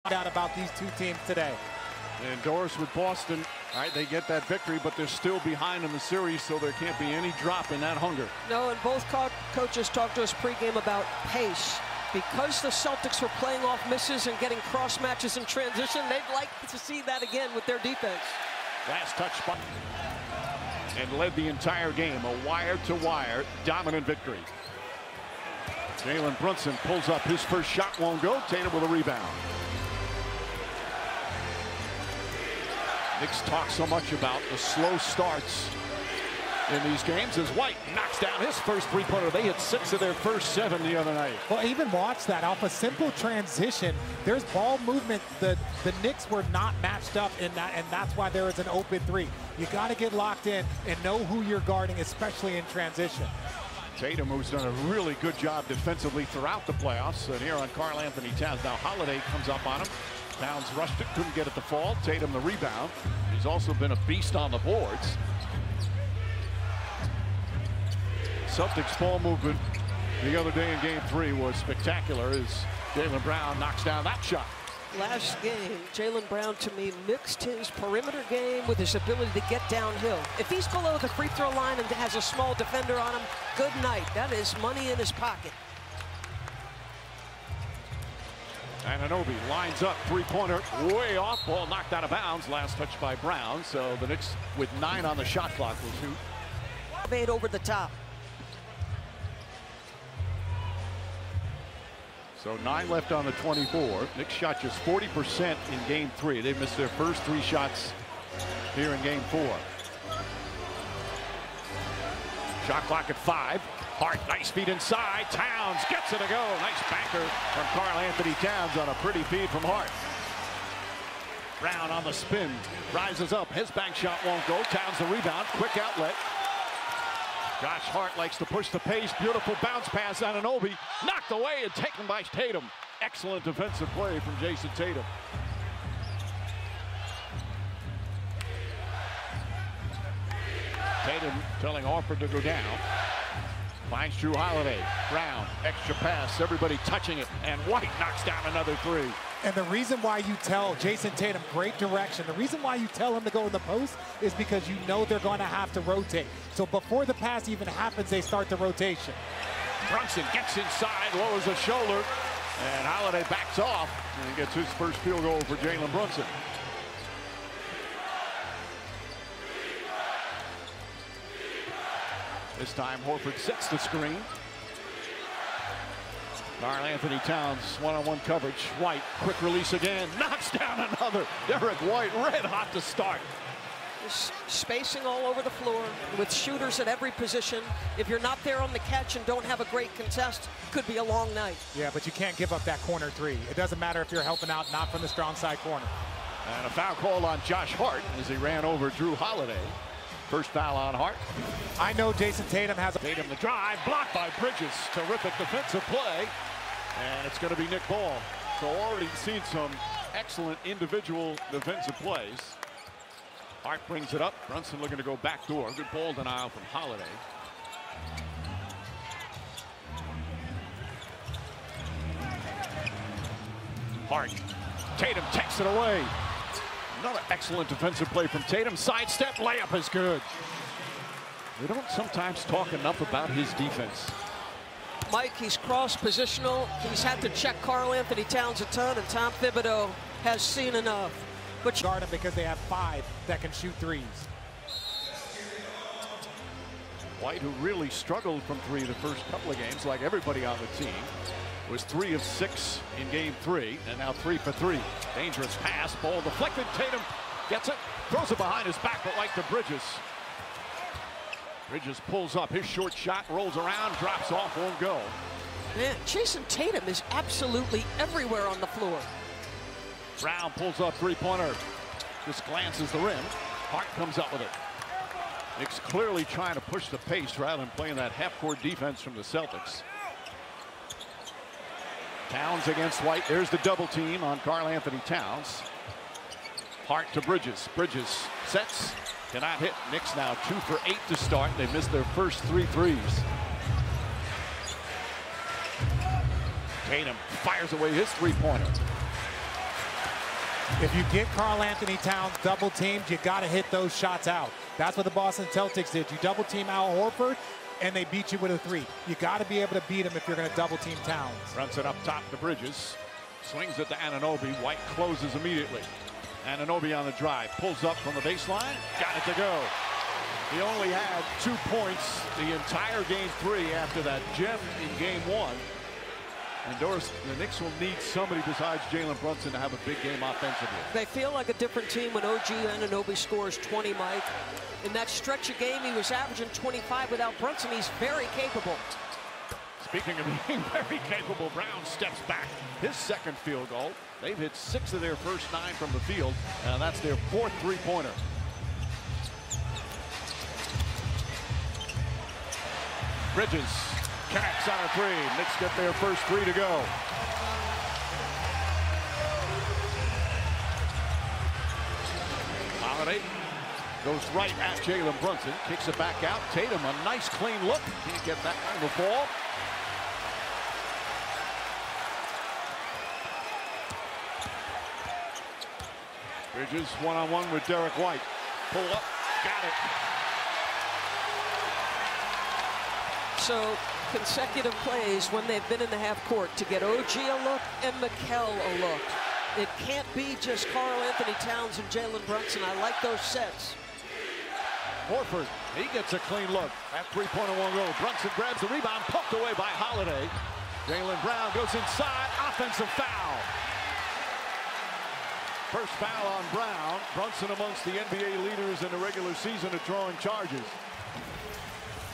Out about these two teams today. And Doris with Boston, all right, they get that victory, but they're still behind in the series, so there can't be any drop in that hunger. No, and both coaches talked to us pregame about pace. Because the Celtics were playing off misses and getting cross matches in transition, they'd like to see that again with their defense. Last touch spot. And led the entire game, a wire-to-wire dominant victory. Jalen Brunson pulls up his first shot, won't go. Tatum with a rebound. Knicks talk so much about the slow starts in these games as White knocks down his first three-pointer. They hit 6 of their first 7 the other night. Well, even watch that. Off a simple transition, there's ball movement. The Knicks were not matched up in that, and that's why there is an open three. You got to get locked in and know who you're guarding, especially in transition. Tatum, who's done a really good job defensively throughout the playoffs. And here on Karl-Anthony Towns. Now Holiday comes up on him. Towns rushed it, couldn't get it to fall. Tatum the rebound. He's also been a beast on the boards. Celtics ball movement the other day in game 3 was spectacular as Jaylen Brown knocks down that shot. Last game, Jaylen Brown, to me, mixed his perimeter game with his ability to get downhill. If he's below the free throw line and has a small defender on him, good night. That is money in his pocket. Anunoby lines up, three-pointer, way off, ball knocked out of bounds. Last touch by Brown, so the Knicks with 9 on the shot clock will shoot. Made over the top. So 9 left on the 24. Knicks shot just 40% in game 3. They missed their first 3 shots here in game 4. Shot clock at 5. Hart, nice feed inside. Towns gets it to go. Nice banker from Karl-Anthony Towns on a pretty feed from Hart. Brown on the spin. Rises up. His bank shot won't go. Towns the rebound. Quick outlet. Josh Hart likes to push the pace. Beautiful bounce pass. Anunoby knocked away and taken by Tatum. Excellent defensive play from Jason Tatum. Tatum telling Orford to go down. Finds Drew Holiday. Brown, extra pass, everybody touching it, and White knocks down another 3. And the reason why you tell Jason Tatum, great direction, the reason why you tell him to go to the post is because you know they're going to have to rotate. So before the pass even happens, they start the rotation. Brunson gets inside, lowers the shoulder, and Holiday backs off and gets his first field goal for Jalen Brunson. This time Horford sets the screen. Karl-Anthony Towns, one-on-one coverage. White, quick release again, knocks down another. Derek White, red hot to start. Just spacing all over the floor with shooters at every position. If you're not there on the catch and don't have a great contest, could be a long night. Yeah, but you can't give up that corner 3. It doesn't matter if you're helping out, not from the strong side corner. And a foul call on Josh Hart as he ran over Drew Holiday. First foul on Hart. I know Jason Tatum has a... Tatum the drive, blocked by Bridges. Terrific defensive play. And it's going to be Nick Ball. So already seen some excellent individual defensive plays. Hart brings it up. Brunson looking to go backdoor. Good ball denial from Holiday. Hart. Tatum takes it away. Another excellent defensive play from Tatum. Sidestep, layup is good. We don't sometimes talk enough about his defense. Mike, he's cross-positional. He's had to check Karl-Anthony Towns a ton, and Tom Thibodeau has seen enough. But guard him because they have 5 that can shoot 3s. White, who really struggled from 3 the first couple of games, like everybody on the team, was 3 of 6 in game 3, and now 3 for 3. Dangerous pass, ball deflected. Tatum gets it, throws it behind his back, but like to Bridges. Bridges pulls up his short shot, rolls around, drops off, won't go. Man, Jason Tatum is absolutely everywhere on the floor. Brown pulls up three-pointer, just glances the rim. Hart comes up with it. Knicks clearly trying to push the pace rather than playing that half-court defense from the Celtics. Towns against White. There's the double team on Karl-Anthony Towns. Hart to Bridges. Bridges sets. Cannot hit. Knicks now 2 for 8 to start. They missed their first 3 threes. Tatum fires away his three-pointer. If you get Karl Anthony Towns double teamed, you got to hit those shots out. That's what the Boston Celtics did. You double team Al Horford, and they beat you with a three. You got to be able to beat him if you're going to double team Towns. Runs it up top to Bridges. Swings it to Anunoby. White closes immediately. Anunoby on the drive. Pulls up from the baseline. Got it to go. He only had 2 points the entire game 3 after that gem in game 1. And Doris, the Knicks will need somebody besides Jalen Brunson to have a big game offensively. They feel like a different team when OG Anunoby scores 20, Mike. In that stretch of game, he was averaging 25 without Brunson. He's very capable. Speaking of being very capable, Brown steps back. His second field goal. They've hit 6 of their first 9 from the field. And that's their 4th three-pointer. Bridges connects on a 3. Knicks get their first 3 to go. Holiday goes right at Jalen Brunson. Kicks it back out. Tatum, a nice clean look. Can't get that on the ball. Bridges one-on-one with Derek White. Pull up. Got it. So consecutive plays when they've been in the half court to get OG a look and Mikal a look. It can't be just Karl Anthony Towns and Jalen Brunson. I like those sets. Horford, he gets a clean look. That three-pointer won't go. Brunson grabs the rebound, poked away by Holiday. Jaylen Brown goes inside, offensive foul. First foul on Brown. Brunson amongst the NBA leaders in the regular season of drawing charges.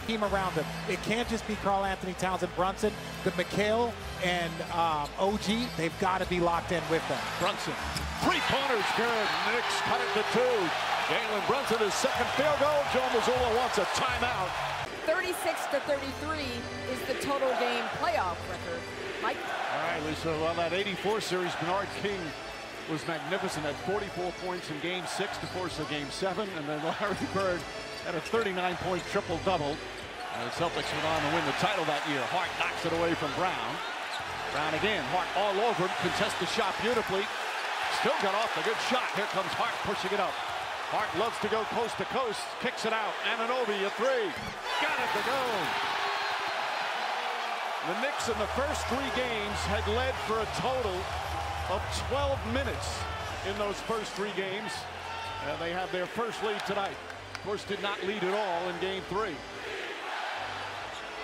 Team around him. It can't just be Karl Anthony Towns and Brunson. The Mikal and OG, they've got to be locked in with them. Brunson, three-pointers good. Knicks cut it to 2. Jalen Brunson, his second field goal. Joe Mazzulla wants a timeout. 36-33 is the total game playoff record. Mike? All right, Lisa, well, that 84 series, Bernard King was magnificent at 44 points in game 6 to force a game 7, and then Larry Bird had a 39-point triple-double. The Celtics went on to win the title that year. Hart knocks it away from Brown. Brown again. Hart all over him. Contests the shot beautifully. Still got off the good shot. Here comes Hart pushing it up. Hart loves to go coast to coast. Kicks it out. Anunoby, a 3. Got it to go. The Knicks in the first 3 games had led for a total of 12 minutes in those first 3 games. And they have their first lead tonight. Of course, did not lead at all in game 3.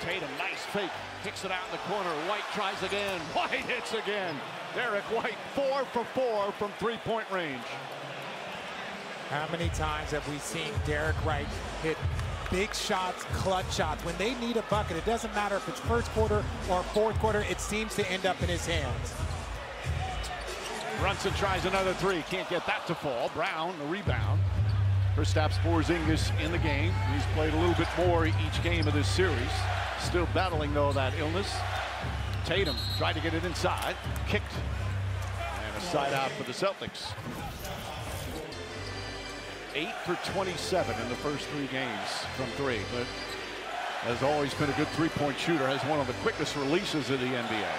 Tatum, nice fake, kicks it out in the corner. White tries again. White hits again. Derek White, 4 for 4 from 3-point range. How many times have we seen Derek White hit big shots, clutch shots? When they need a bucket, it doesn't matter if it's first quarter or fourth quarter, it seems to end up in his hands. Brunson tries another 3. Can't get that to fall. Brown, the rebound. Kristaps Porzingis in the game. He's played a little bit more each game of this series. Still battling, though, that illness. Tatum tried to get it inside. Kicked. And a side out for the Celtics. 8 for 27 in the first 3 games from 3. But has always been a good 3-point shooter. Has one of the quickest releases of the NBA.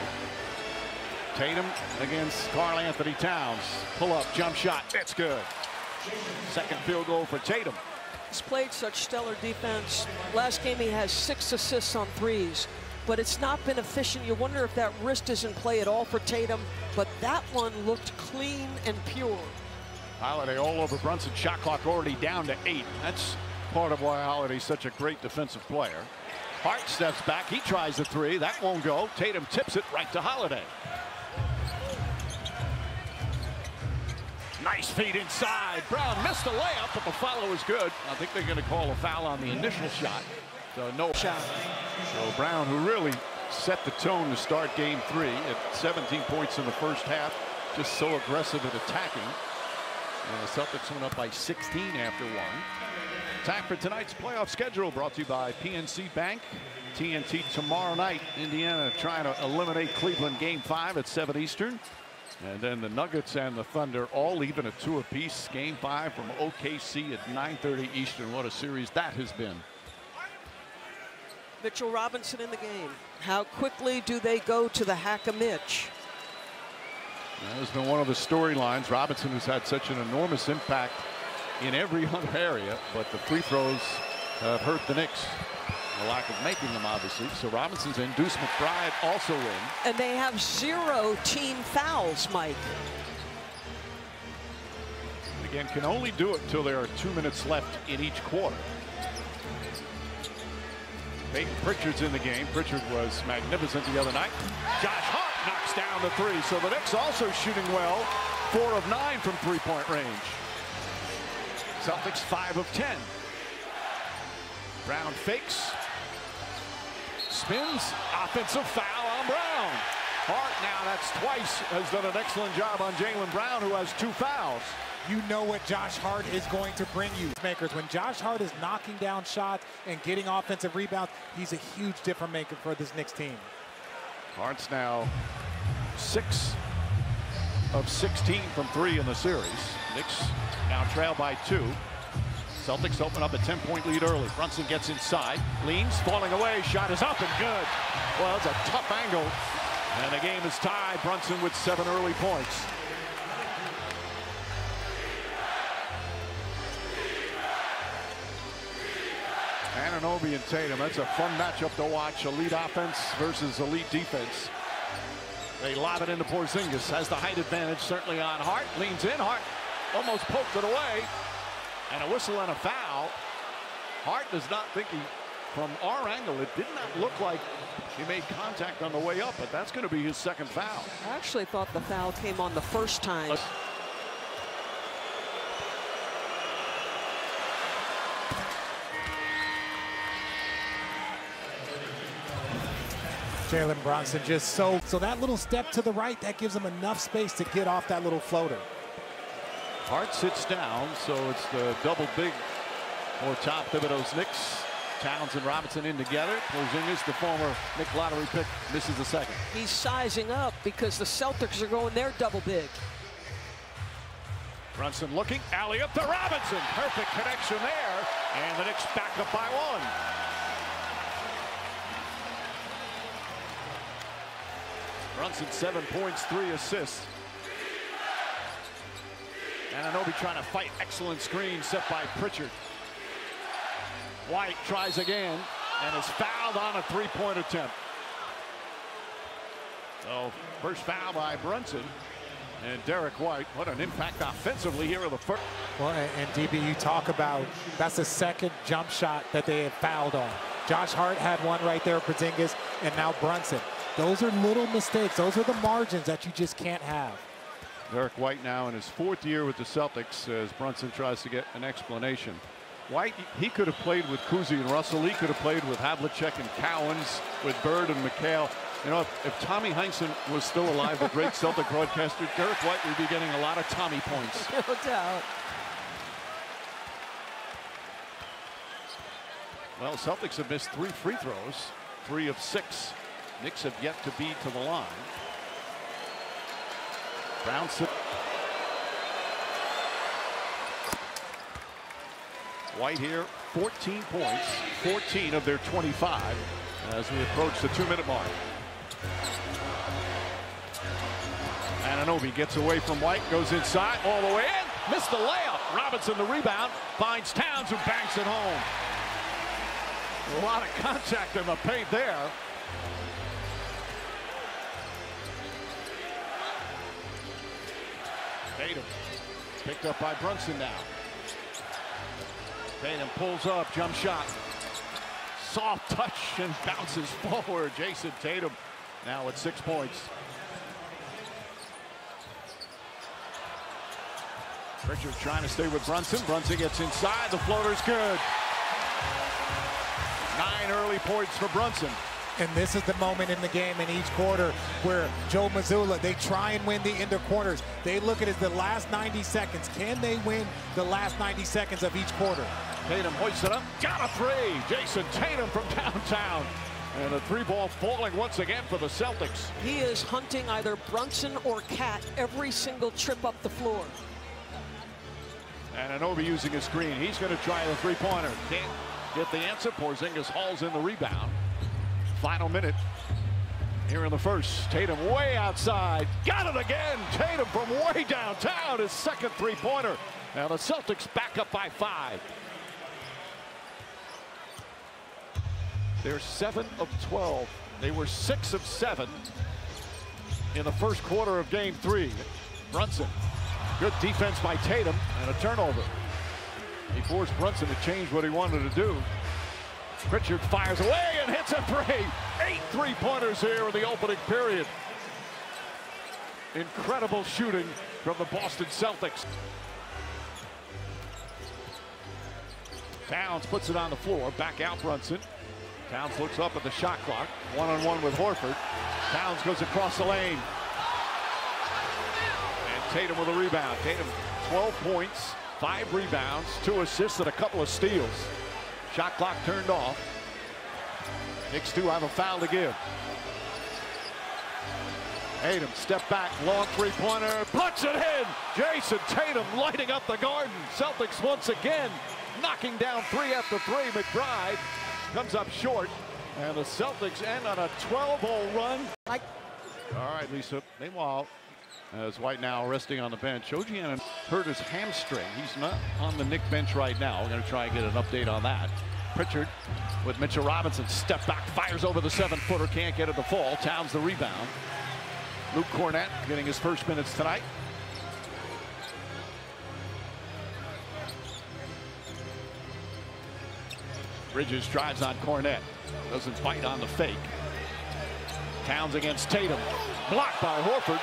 Tatum against Karl Anthony Towns. Pull up, jump shot. It's good. Second field goal for Tatum. He's played such stellar defense. Last game he has 6 assists on 3s, but it's not been efficient. You wonder if that wrist is in play at all for Tatum, but that one looked clean and pure. Holiday all over Brunson. Shot clock already down to 8. That's part of why Holiday's such a great defensive player. Hart steps back. He tries the 3. That won't go. Tatum tips it right to Holiday. Nice feed inside. Brown missed the layup, but the follow is good. I think they're going to call a foul on the initial shot. So no shot. So Brown, who really set the tone to start game 3 at 17 points in the first half, just so aggressive at attacking. And the Celtics went up by 16 after 1. Time for tonight's playoff schedule, brought to you by PNC Bank. TNT tomorrow night. Indiana trying to eliminate Cleveland game 5 at 7 Eastern. And then the Nuggets and the Thunder all even at 2 apiece. Game 5 from OKC at 9:30 Eastern. What a series that has been. Mitchell Robinson in the game. How quickly do they go to the hack-a-Mitch? That has been one of the storylines. Robinson has had such an enormous impact in every other area, but the free throws have hurt the Knicks. The lack of making them, obviously. So Robinson's in. Deuce McBride also in. And they have 0 team fouls, Mike. Again, can only do it until there are 2 minutes left in each quarter. Peyton Pritchard's in the game. Pritchard was magnificent the other night. Josh Hart knocks down the 3. So the Knicks also shooting well. 4 of 9 from three-point range. Celtics 5 of 10. Brown fakes. Spins. Offensive foul on Brown. Hart now, that's twice, has done an excellent job on Jaylen Brown, who has 2 fouls. You know what Josh Hart is going to bring you. Makers, when Josh Hart is knocking down shots and getting offensive rebounds, he's a huge difference maker for this Knicks team. Hart's now 6 of 16 from 3 in the series. Knicks now trail by 2. Celtics open up a 10-point lead early. Brunson gets inside, leans, falling away, shot is up and good. Well, it's a tough angle, and the game is tied. Brunson with 7 early points. Anunoby and Tatum, that's a fun matchup to watch. Elite offense versus elite defense. They lob it into Porzingis, has the height advantage certainly on Hart. Leans in, Hart almost poked it away. And a whistle and a foul. Hart does not think from our angle, it did not look like he made contact on the way up, but that's going to be his 2nd foul. I actually thought the foul came on the first time. Jalen Brunson just so that little step to the right, that gives him enough space to get off that little floater. Hart sits down, so it's the double big for Tom Thibodeau's Knicks. Towns and Robinson in together. Porzingis, the former Knicks lottery pick, misses the 2nd. He's sizing up because the Celtics are going their double big. Brunson looking, alley-up to Robinson. Perfect connection there, and the Knicks back up by 1. Brunson 7 points, 3 assists. Anunoby trying to fight. Excellent screen set by Pritchard. White tries again and is fouled on a 3-point attempt. So first foul by Brunson. And Derek White, what an impact offensively here in the first. Well, and DB, you talk about, that's the 2nd jump shot that they have fouled on. Josh Hart had one right there, Porzingis, and now Brunson. Those are little mistakes. Those are the margins that you just can't have. Derek White now in his 4th year with the Celtics as Brunson tries to get an explanation. White, he could have played with Kuzi and Russell. He could have played with Havlicek and Cowens, with Bird and McHale. You know, if Tommy Heinsohn was still alive, the great Celtic broadcaster, Derek White would be getting a lot of Tommy points. No doubt. Well, Celtics have missed 3 free throws, 3 of 6. Knicks have yet to be to the line. Brown sit. White here, 14 points, 14 of their 25 as we approach the 2-minute mark. Anunoby gets away from White, goes inside, all the way in, missed the layup. Robinson the rebound, finds Towns who banks it home. A lot of contact in the paint there. Tatum picked up by Brunson now. Tatum pulls up, jump shot. Soft touch and bounces forward. Jason Tatum now at 6 points. Pritchard trying to stay with Brunson. Brunson gets inside. The floater's good. 9 early points for Brunson. And this is the moment in the game in each quarter where Joe Mazzulla, they try and win the interquarters. They look at it as the last 90 seconds. Can they win the last 90 seconds of each quarter? Tatum hoists it up. Got a 3. Jason Tatum from downtown. And the 3-ball falling once again for the Celtics. He is hunting either Brunson or Cat every single trip up the floor. Anunoby using a screen. He's going to try the 3-pointer. Can't get the answer. Porzingis hauls in the rebound. Final minute. here in the first. Tatum way outside. Got it again. Tatum from way downtown. His second three-pointer. Now the Celtics back up by 5. They're 7 of 12. They were 6 of 7 in the first quarter of game 3. Brunson. Good defense by Tatum and a turnover. He forced Brunson to change what he wanted to do. Pritchard fires away and hits a 3. 8 3-pointers here in the opening period. Incredible shooting from the Boston Celtics. Towns puts it on the floor. Back out Brunson. Towns looks up at the shot clock. One-on-one with Horford. Towns goes across the lane. And Tatum with a rebound. Tatum 12 points, 5 rebounds, 2 assists, and a couple of steals. Shot clock turned off. Knicks do have a foul to give. Tatum step back, long three-pointer, puts it in. Jason Tatum lighting up the Garden. Celtics once again knocking down 3 after 3. McBride comes up short, and the Celtics end on a 12-hole run. All right, Lisa. Meanwhile, as White now resting on the bench, Ojian hurt his hamstring. He's not on the Knicks bench right now. We're going to try and get an update on that. Pritchard with Mitchell Robinson. Step back, fires over the 7-footer. Can't get it to fall. Towns the rebound. Luke Cornett getting his first minutes tonight. Bridges drives on Cornett. Doesn't bite on the fake. Towns against Tatum. Blocked by Horford.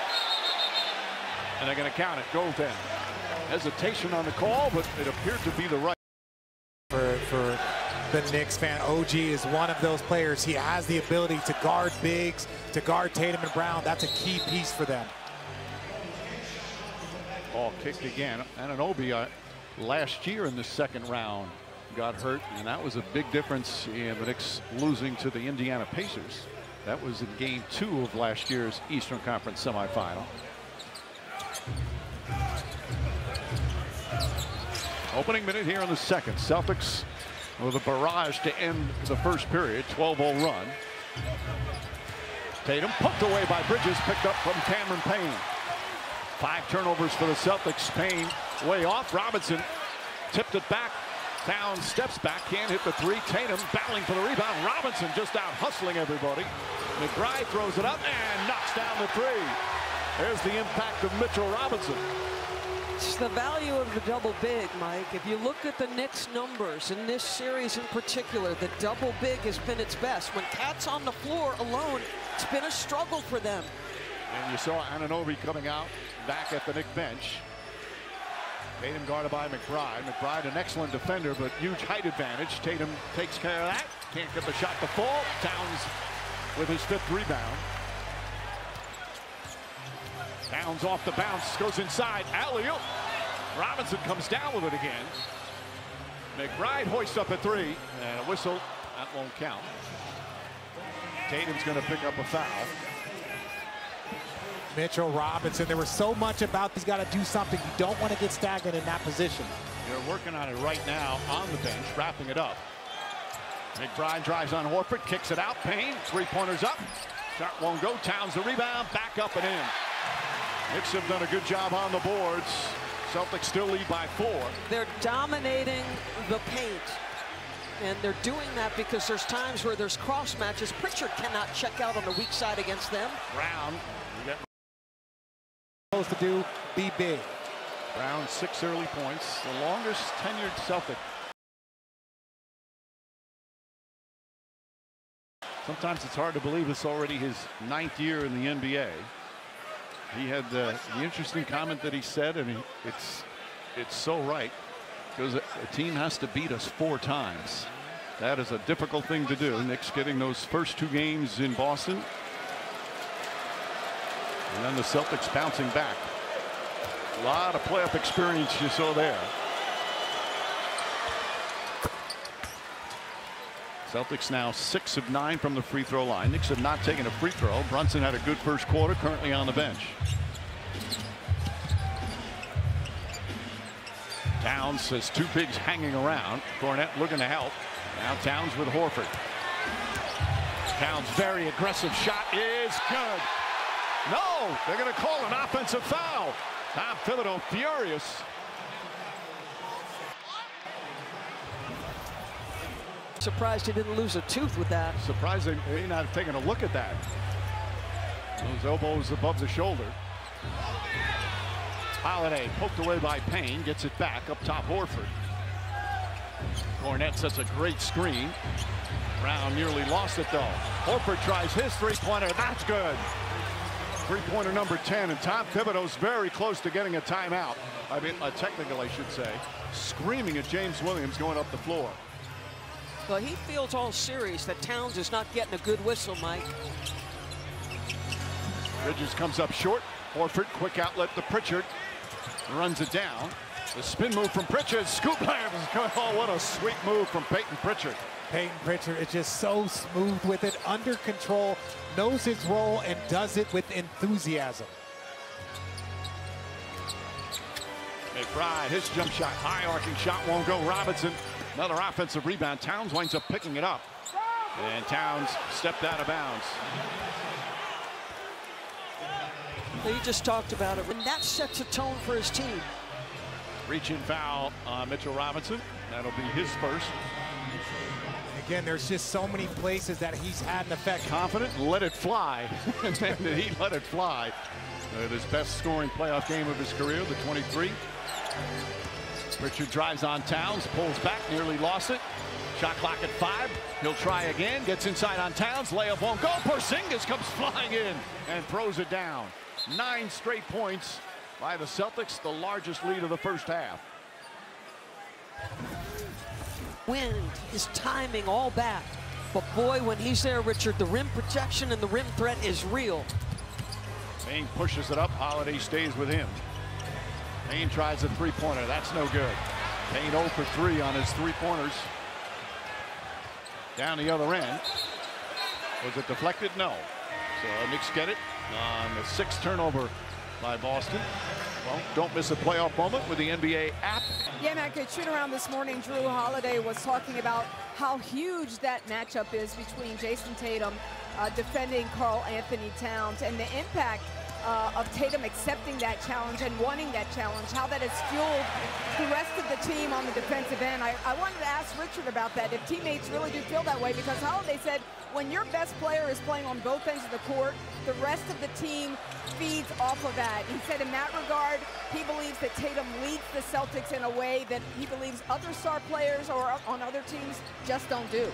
And they're going to count it. Goaltend. Hesitation on the call, but it appeared to be the right. For the Knicks fan, OG is one of those players. He has the ability to guard bigs, to guard Tatum and Brown. That's a key piece for them. Ball kicked again. Anunoby last year in the second round got hurt, and that was a big difference in the Knicks losing to the Indiana Pacers. That was in game 2 of last year's Eastern Conference semifinal. Opening minute here in the second. Celtics with a barrage to end the first period. 12-0 run. Tatum poked away by Bridges, picked up from Cameron Payne. 5 turnovers for the Celtics. Payne way off. Robinson tipped it back. Towns steps back, can't hit the 3. Tatum battling for the rebound. Robinson just out hustling everybody. McBride throws it up and knocks down the 3. There's the impact of Mitchell Robinson. It's the value of the double big, Mike. If you look at the Knicks numbers in this series in particular, the double big has been its best. When Cat's on the floor alone, it's been a struggle for them. And you saw Anunoby coming out back at the Knicks bench. Tatum guarded by McBride. McBride an excellent defender, but huge height advantage. Tatum takes care of that. Can't get the shot to fall. Towns with his 5th rebound. Towns off the bounce, goes inside, alley-oop. Robinson comes down with it again. McBride hoists up a 3, and a whistle, that won't count. Tatum's going to pick up a foul. Mitchell Robinson, there was so much about he's got to do something. You don't want to get stagnant in that position. They're working on it right now on the bench, wrapping it up. McBride drives on Horford, kicks it out. Payne, 3-pointers up. Shot won't go. Towns the rebound, back up and in. Knicks have done a good job on the boards. Celtics still lead by 4. They're dominating the paint. And they're doing that because there's times where there's cross matches. Pritchard cannot check out on the weak side against them. Brown. Supposed to do, be big. Brown 6 early points. The longest tenured Celtic. Sometimes it's hard to believe it's already his 9th year in the NBA. He had the interesting comment that he said, and it's so right. Because a team has to beat us 4 times. That is a difficult thing to do. Knicks getting those first 2 games in Boston. And then the Celtics bouncing back. A lot of playoff experience you saw there. Celtics now 6 of 9 from the free throw line. Knicks have not taken a free throw. Brunson had a good first quarter, currently on the bench. Towns has 2 bigs hanging around. Cornett looking to help. Now Towns with Horford. Towns' very aggressive shot is good. No, they're going to call an offensive foul. Tom Thibodeau furious. Surprised he didn't lose a tooth with that. Surprised they may not have taken a look at that. Those elbows above the shoulder. Holiday poked away by Payne, gets it back up top. Horford. Cornette sets a great screen. Brown nearly lost it though. Horford tries his three-pointer. That's good. Three-pointer number 10, and Tom Thibodeau's very close to getting a timeout. I mean, a technical, I should say. Screaming at James Williams going up the floor. Well, he feels all serious that Towns is not getting a good whistle, Mike. Bridges comes up short. Horford, quick outlet to Pritchard. Runs it down. The spin move from Pritchard. Scoop layup. Oh, what a sweet move from Peyton Pritchard. Peyton Pritchard is just so smooth with it, under control, knows his role, and does it with enthusiasm. McBride, his jump shot, high arcing shot won't go. Robinson, another offensive rebound. Towns winds up picking it up. And Towns stepped out of bounds. He just talked about it, and that sets a tone for his team. Reach-in foul on Mitchell Robinson. That'll be his first. Again, there's just so many places that he's had an effect. Confident, let it fly. And he let it fly. His best scoring playoff game of his career, the 23. Pritchard drives on Towns, pulls back, nearly lost it. Shot clock at 5. He'll try again, gets inside on Towns. Layup won't go. Porzingis comes flying in and throws it down. 9 straight points by the Celtics, the largest lead of the first half. Wind, his timing all back. But boy, when he's there, Richard, the rim protection and the rim threat is real. Payne pushes it up. Holiday stays with him. Payne tries a three-pointer. That's no good. Payne 0 for 3 on his three-pointers. Down the other end. Was it deflected? No. So Knicks get it on the 6th turnover by Boston. Well, don't miss a playoff moment with the NBA app. Yeah, Matt, good shoot around this morning. Drew Holiday was talking about how huge that matchup is between Jason Tatum defending Karl Anthony Towns, and the impact of Tatum accepting that challenge and wanting that challenge, how that has fueled the rest of the team on the defensive end. I wanted to ask Richard about that, if teammates really do feel that way, because Holiday said when your best player is playing on both ends of the court, the rest of the team feeds off of that. He said in that regard, he believes that Tatum leads the Celtics in a way that he believes other star players or on other teams just don't do.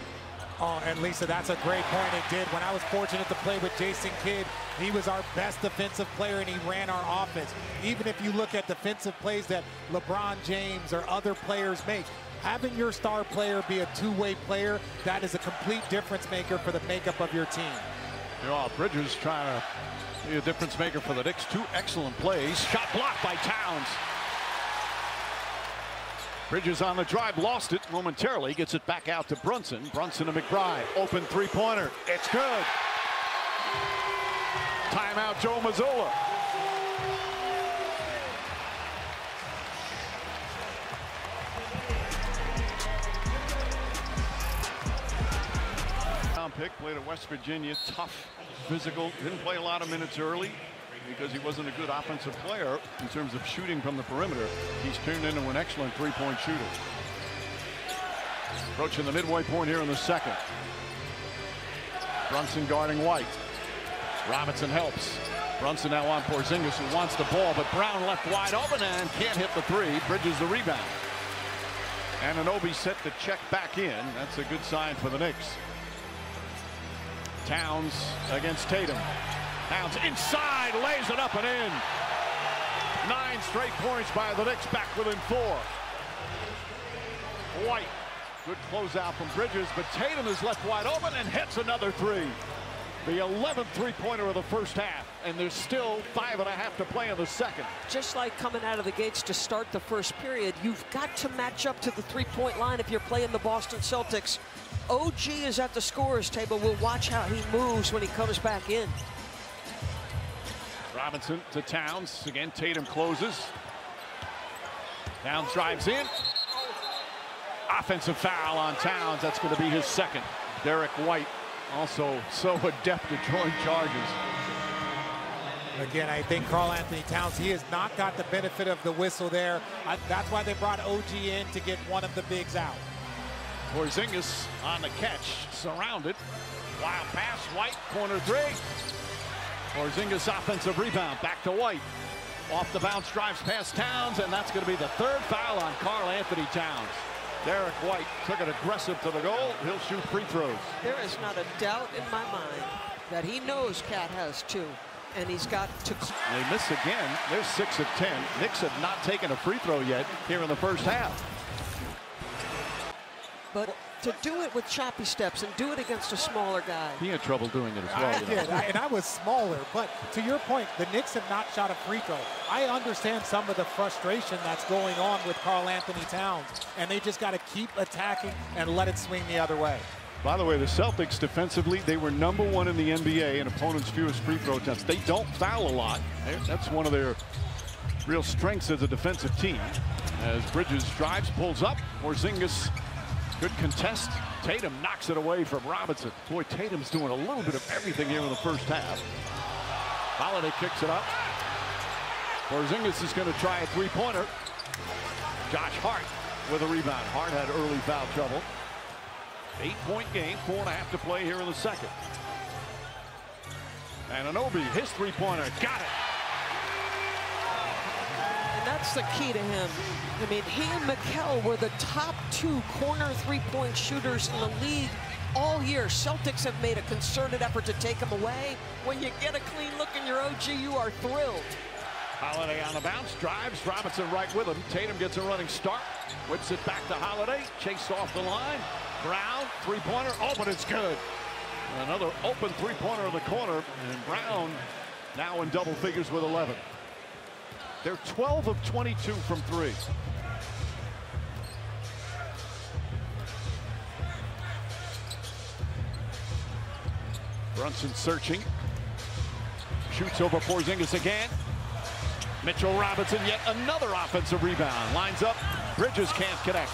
Oh, and Lisa, that's a great point. It did. When I was fortunate to play with Jason Kidd, he was our best defensive player, and he ran our offense. Even if you look at defensive plays that LeBron James or other players make, having your star player be a two-way player, that is a complete difference maker for the makeup of your team. You know, Bridges trying to be a difference maker for the Knicks. 2 excellent plays. Shot blocked by Towns. Bridges on the drive, lost it momentarily, gets it back out to Brunson. Brunson to McBride, open three-pointer, it's good. Timeout, Joe Mazzola. Pick, played at West Virginia, tough, physical, didn't play a lot of minutes early because he wasn't a good offensive player in terms of shooting from the perimeter. He's turned into an excellent three-point shooter. Approaching the midway point here in the second. Brunson guarding White. Robinson helps. Brunson now on Porzingis, who wants the ball, but Brown left wide open and can't hit the three. Bridges the rebound. Anunoby set the check back in. That's a good sign for the Knicks. Towns against Tatum. Towns inside, lays it up and in. 9 straight points by the Knicks, back within 4. White, good closeout from Bridges, but Tatum is left wide open and hits another 3. The 11th three-pointer of the first half, and there's still 5.5 to play in the second. Just like coming out of the gates to start the first period, you've got to match up to the three-point line if you're playing the Boston Celtics. OG is at the scorer's table. We'll watch how he moves when he comes back in. Robinson to Towns. Again, Tatum closes. Towns drives in. Offensive foul on Towns. That's going to be his second. Derek White Also so adept at drawing charges. Again, I think Karl Anthony Towns, he has not got the benefit of the whistle there. That's why they brought OG in to get one of the bigs out. Porzingis on the catch, surrounded. Wild pass, White, corner three. Porzingis offensive rebound, back to White. Off the bounce, drives past Towns, and that's going to be the third foul on Karl Anthony Towns. Derek White took it aggressive to the goal. He'll shoot free throws. There is not a doubt in my mind that he knows Cat has two, and he's got to. They miss again. They're 6 of 10. Knicks have not taken a free throw yet here in the first half. But to do it with choppy steps and do it against a smaller guy. He had trouble doing it as well. I did, and I was smaller. But to your point, the Knicks have not shot a free throw. I understand some of the frustration that's going on with Karl Anthony Towns, and they just got to keep attacking and let it swing the other way. By the way, the Celtics defensively, they were #1 in the NBA in opponents' fewest free throw attempts. They don't foul a lot. That's one of their real strengths as a defensive team. As Bridges drives, pulls up, Porzingis, good contest. Tatum knocks it away from Robinson. Boy, Tatum's doing a little bit of everything here in the first half. Holiday kicks it up. Porzingis is going to try a three-pointer. Josh Hart with a rebound. Hart had early foul trouble. 8-point game, 4.5 to play here in the second. And Anunoby, his three-pointer, got it. And that's the key to him. I mean, he and Mikal were the top 2 corner three-point shooters in the league all year. Celtics have made a concerted effort to take him away. When you get a clean look in your OG, you are thrilled. Holiday on the bounce, drives, Robinson right with him. Tatum gets a running start, whips it back to Holiday, chased off the line. Brown, three-pointer, oh, but it's good. Another open three-pointer in the corner, and Brown now in double figures with 11. They're 12 of 22 from three. Brunson searching. Shoots over Porzingis again. Mitchell Robinson, yet another offensive rebound. Lines up, Bridges can't connect.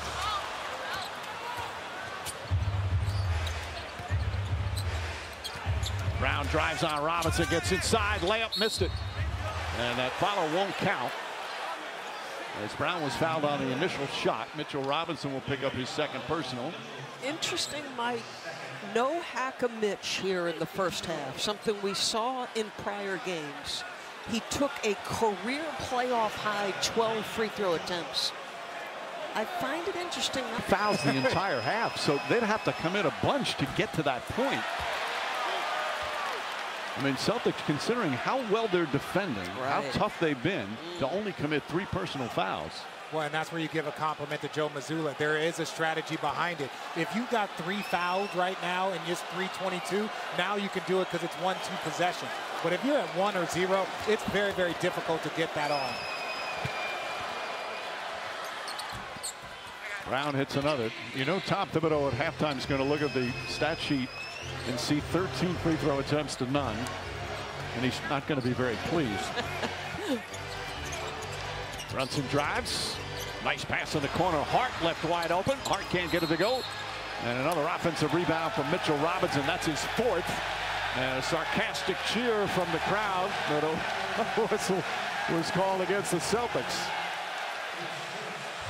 Brown drives on Robinson, gets inside, layup, missed it. And that follow won't count. As Brown was fouled on the initial shot, Mitchell Robinson will pick up his second personal. Interesting, Mike. No hack-a-Mitch here in the first half, something we saw in prior games. He took a career playoff high 12 free throw attempts. I find it interesting. Fouls the entire half, so they'd have to come in a bunch to get to that point. I mean, Celtics, considering how well they're defending, how tough they've been, to only commit 3 personal fouls. Well, and that's where you give a compliment to Joe Mazzulla. There is a strategy behind it. If you've got 3 fouls right now and just 3:22, now you can do it because it's 1-2 possession. But if you're at 1 or 0, it's very, very difficult to get that on. Brown hits another. You know, Tom Thibodeau at halftime is going to look at the stat sheet and see 13 free throw attempts to none, and he's not going to be very pleased. Brunson drives. Nice pass in the corner. Hart left wide open. Hart can't get it to go. And another offensive rebound from Mitchell Robinson. That's his 4th. And a sarcastic cheer from the crowd. But a whistle was called against the Celtics.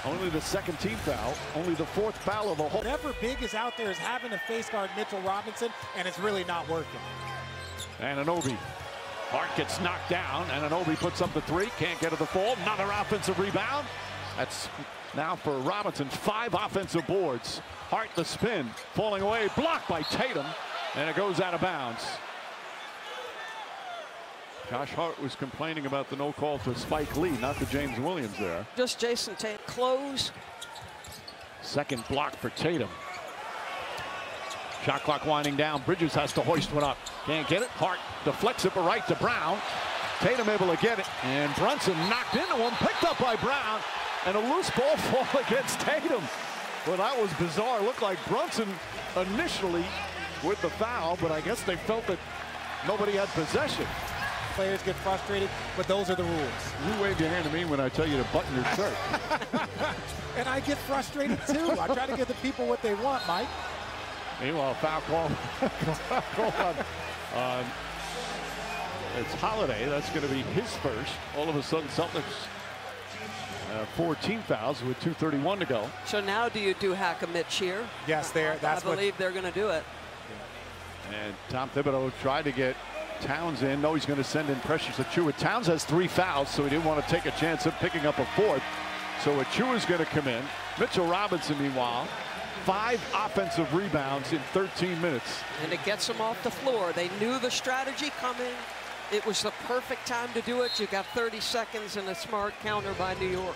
Only the 2nd team foul. Only the 4th foul of the whole. Whatever big is out there is having to face guard Mitchell Robinson, and it's really not working. And Anunoby. Hart gets knocked down, and Anunoby puts up the 3. Can't get to the full. Another offensive rebound. That's now for Robinson. 5 offensive boards. Hart the spin. Falling away. Blocked by Tatum. And it goes out of bounds. Josh Hart was complaining about the no call to Spike Lee, not to James Williams there. Just Jason Tatum. Close. Second block for Tatum. Shot clock winding down. Bridges has to hoist one up. Can't get it. Hart deflects it right to Brown. Tatum able to get it. And Brunson knocked into him. Picked up by Brown. And a loose ball fall against Tatum. Well, that was bizarre. Looked like Brunson initially with the foul, but I guess they felt that nobody had possession. Players get frustrated, but those are the rules. You waved your hand at me when I tell you to button your shirt. And I get frustrated too. I try to give the people what they want, Mike. Meanwhile, foul call. on it's Holiday. That's going to be his first. All of a sudden, Celtics 14 fouls with 2:31 to go. So now do you do hack a Mitch here? Yes, I believe they're going to do it. And Tom Thibodeau tried to get Towns in. No, he's going to send in pressures Achua. Towns has 3 fouls, so he didn't want to take a chance of picking up a 4th. So Achua's going to come in. Mitchell Robinson, meanwhile, 5 offensive rebounds in 13 minutes. And it gets them off the floor. They knew the strategy coming. It was the perfect time to do it. You got 30 seconds and a smart counter by New York.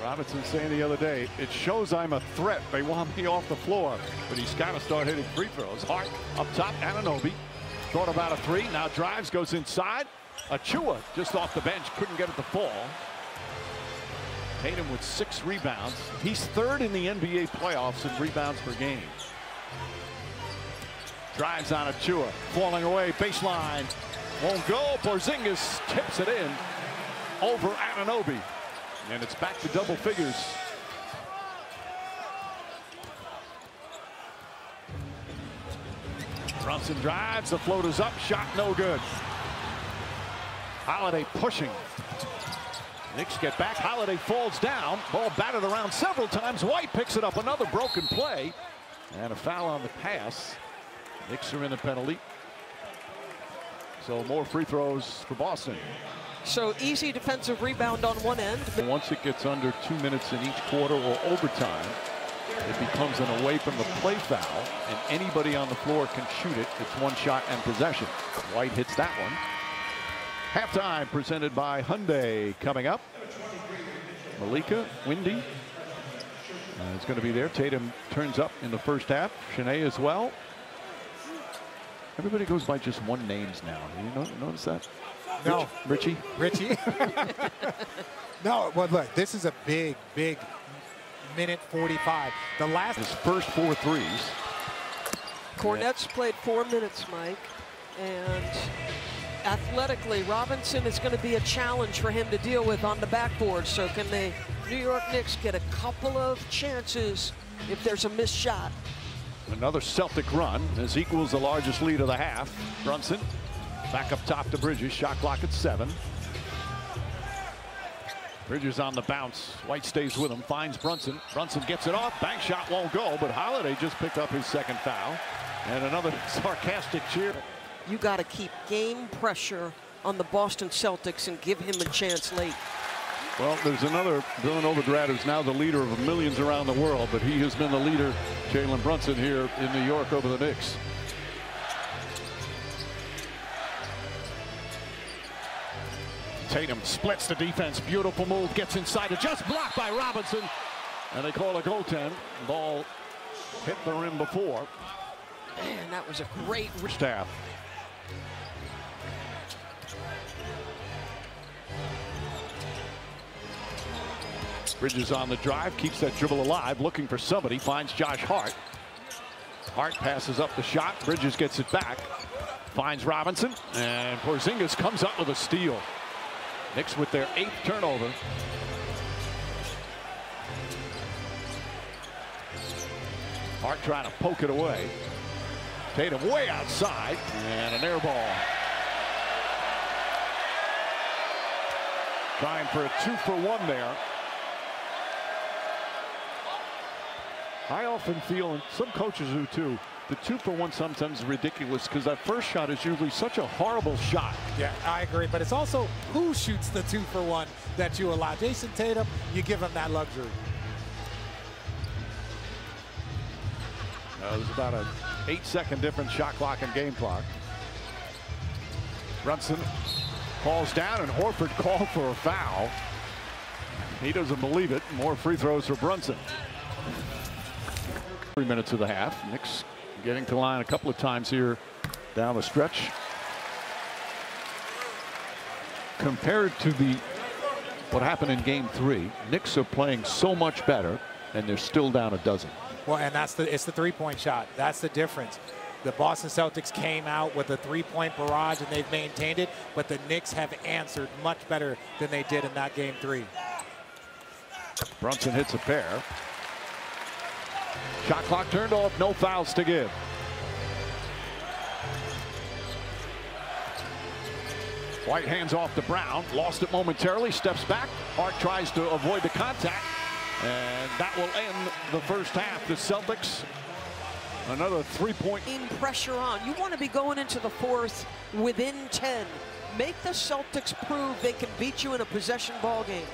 Robinson saying the other day, it shows I'm a threat. They want me off the floor, but he's got to start hitting free throws. Hart up top, Anunoby thought about a 3, now drives, goes inside. Achua just off the bench, couldn't get it to fall. Tatum with 6 rebounds. He's 3rd in the NBA playoffs in rebounds per game. Drives on Achua, falling away, baseline, won't go. Porzingis tips it in over Anunoby. And it's back to double figures. Brunson drives, the floater's up, shot no good. Holiday pushing. Knicks get back, Holiday falls down, ball batted around several times. White picks it up, another broken play. And a foul on the pass. Knicks are in the penalty. So more free throws for Boston. So easy defensive rebound on one end. Once it gets under 2 minutes in each quarter or overtime, it becomes an away from the play foul, and anybody on the floor can shoot it. It's 1 shot and possession. White hits that one. Halftime presented by Hyundai coming up. Malika, Windy is going to be there. Tatum turns up in the first half. Shanae as well. Everybody goes by just 1 names now. Do you notice that? No. Richie? No, well, look, this is a big minute 45. The last. His first 4 threes. Cornette's played 4 minutes, Mike. And athletically, Robinson is going to be a challenge for him to deal with on the backboard. So can the New York Knicks get a couple of chances if there's a missed shot? Another Celtic run. This equals the largest lead of the half. Brunson. Back up top to Bridges. Shot clock at 7. Bridges on the bounce. White stays with him. Finds Brunson. Brunson gets it off. Bank shot won't go, but Holiday just picked up his 2nd foul. And another sarcastic cheer. You got to keep game pressure on the Boston Celtics and give him a chance late. Well, there's another Villanova grad who's now the leader of millions around the world, but he has been the leader, Jalen Brunson, here in New York over the Knicks. Tatum splits the defense. Beautiful move. Gets inside. It just blocked by Robinson. And they call a goaltend. Ball hit the rim before. Man, that was a great Staff. Bridges on the drive. Keeps that dribble alive. Looking for somebody. Finds Josh Hart. Hart passes up the shot. Bridges gets it back. Finds Robinson. And Porzingis comes up with a steal. Knicks with their 8th turnover. Hart trying to poke it away. Tatum way outside, and an air ball. Trying for a 2-for-1 there. I often feel, and some coaches do too, the 2-for-1 sometimes is ridiculous because that first shot is usually such a horrible shot. Yeah, I agree, but it's also who shoots the 2-for-1 that you allow. Jason Tatum, you give him that luxury. There's about an 8-second difference shot clock and game clock. Brunson falls down, and Horford called for a foul. He doesn't believe it. More free throws for Brunson. 3 minutes of the half. Knicks getting to the line a couple of times here down the stretch. Compared to what happened in game 3, Knicks are playing so much better, and they're still down a dozen. Well, and it's the 3-point shot. That's the difference. The Boston Celtics came out with a 3-point barrage, and they've maintained it, but the Knicks have answered much better than they did in that game 3. Brunson hits a pair. Shot clock turned off, no fouls to give. White hands off to Brown, lost it momentarily, steps back. Hart tries to avoid the contact, and that will end the first half. The Celtics, another 3-point. Pressure on. You want to be going into the fourth within 10. Make the Celtics prove they can beat you in a possession ball game.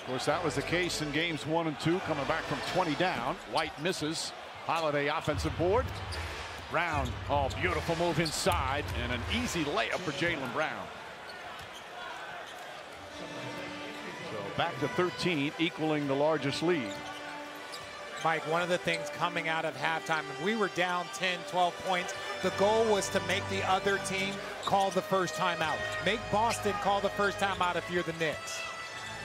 Of course, that was the case in games 1 and 2, coming back from 20 down. White misses. Holiday offensive board. Brown, oh, beautiful move inside, and an easy layup for Jaylen Brown. So back to 13, equaling the largest lead. Mike, one of the things coming out of halftime, we were down 10, 12 points. The goal was to make the other team call the first timeout. Make Boston call the first timeout if you're the Knicks.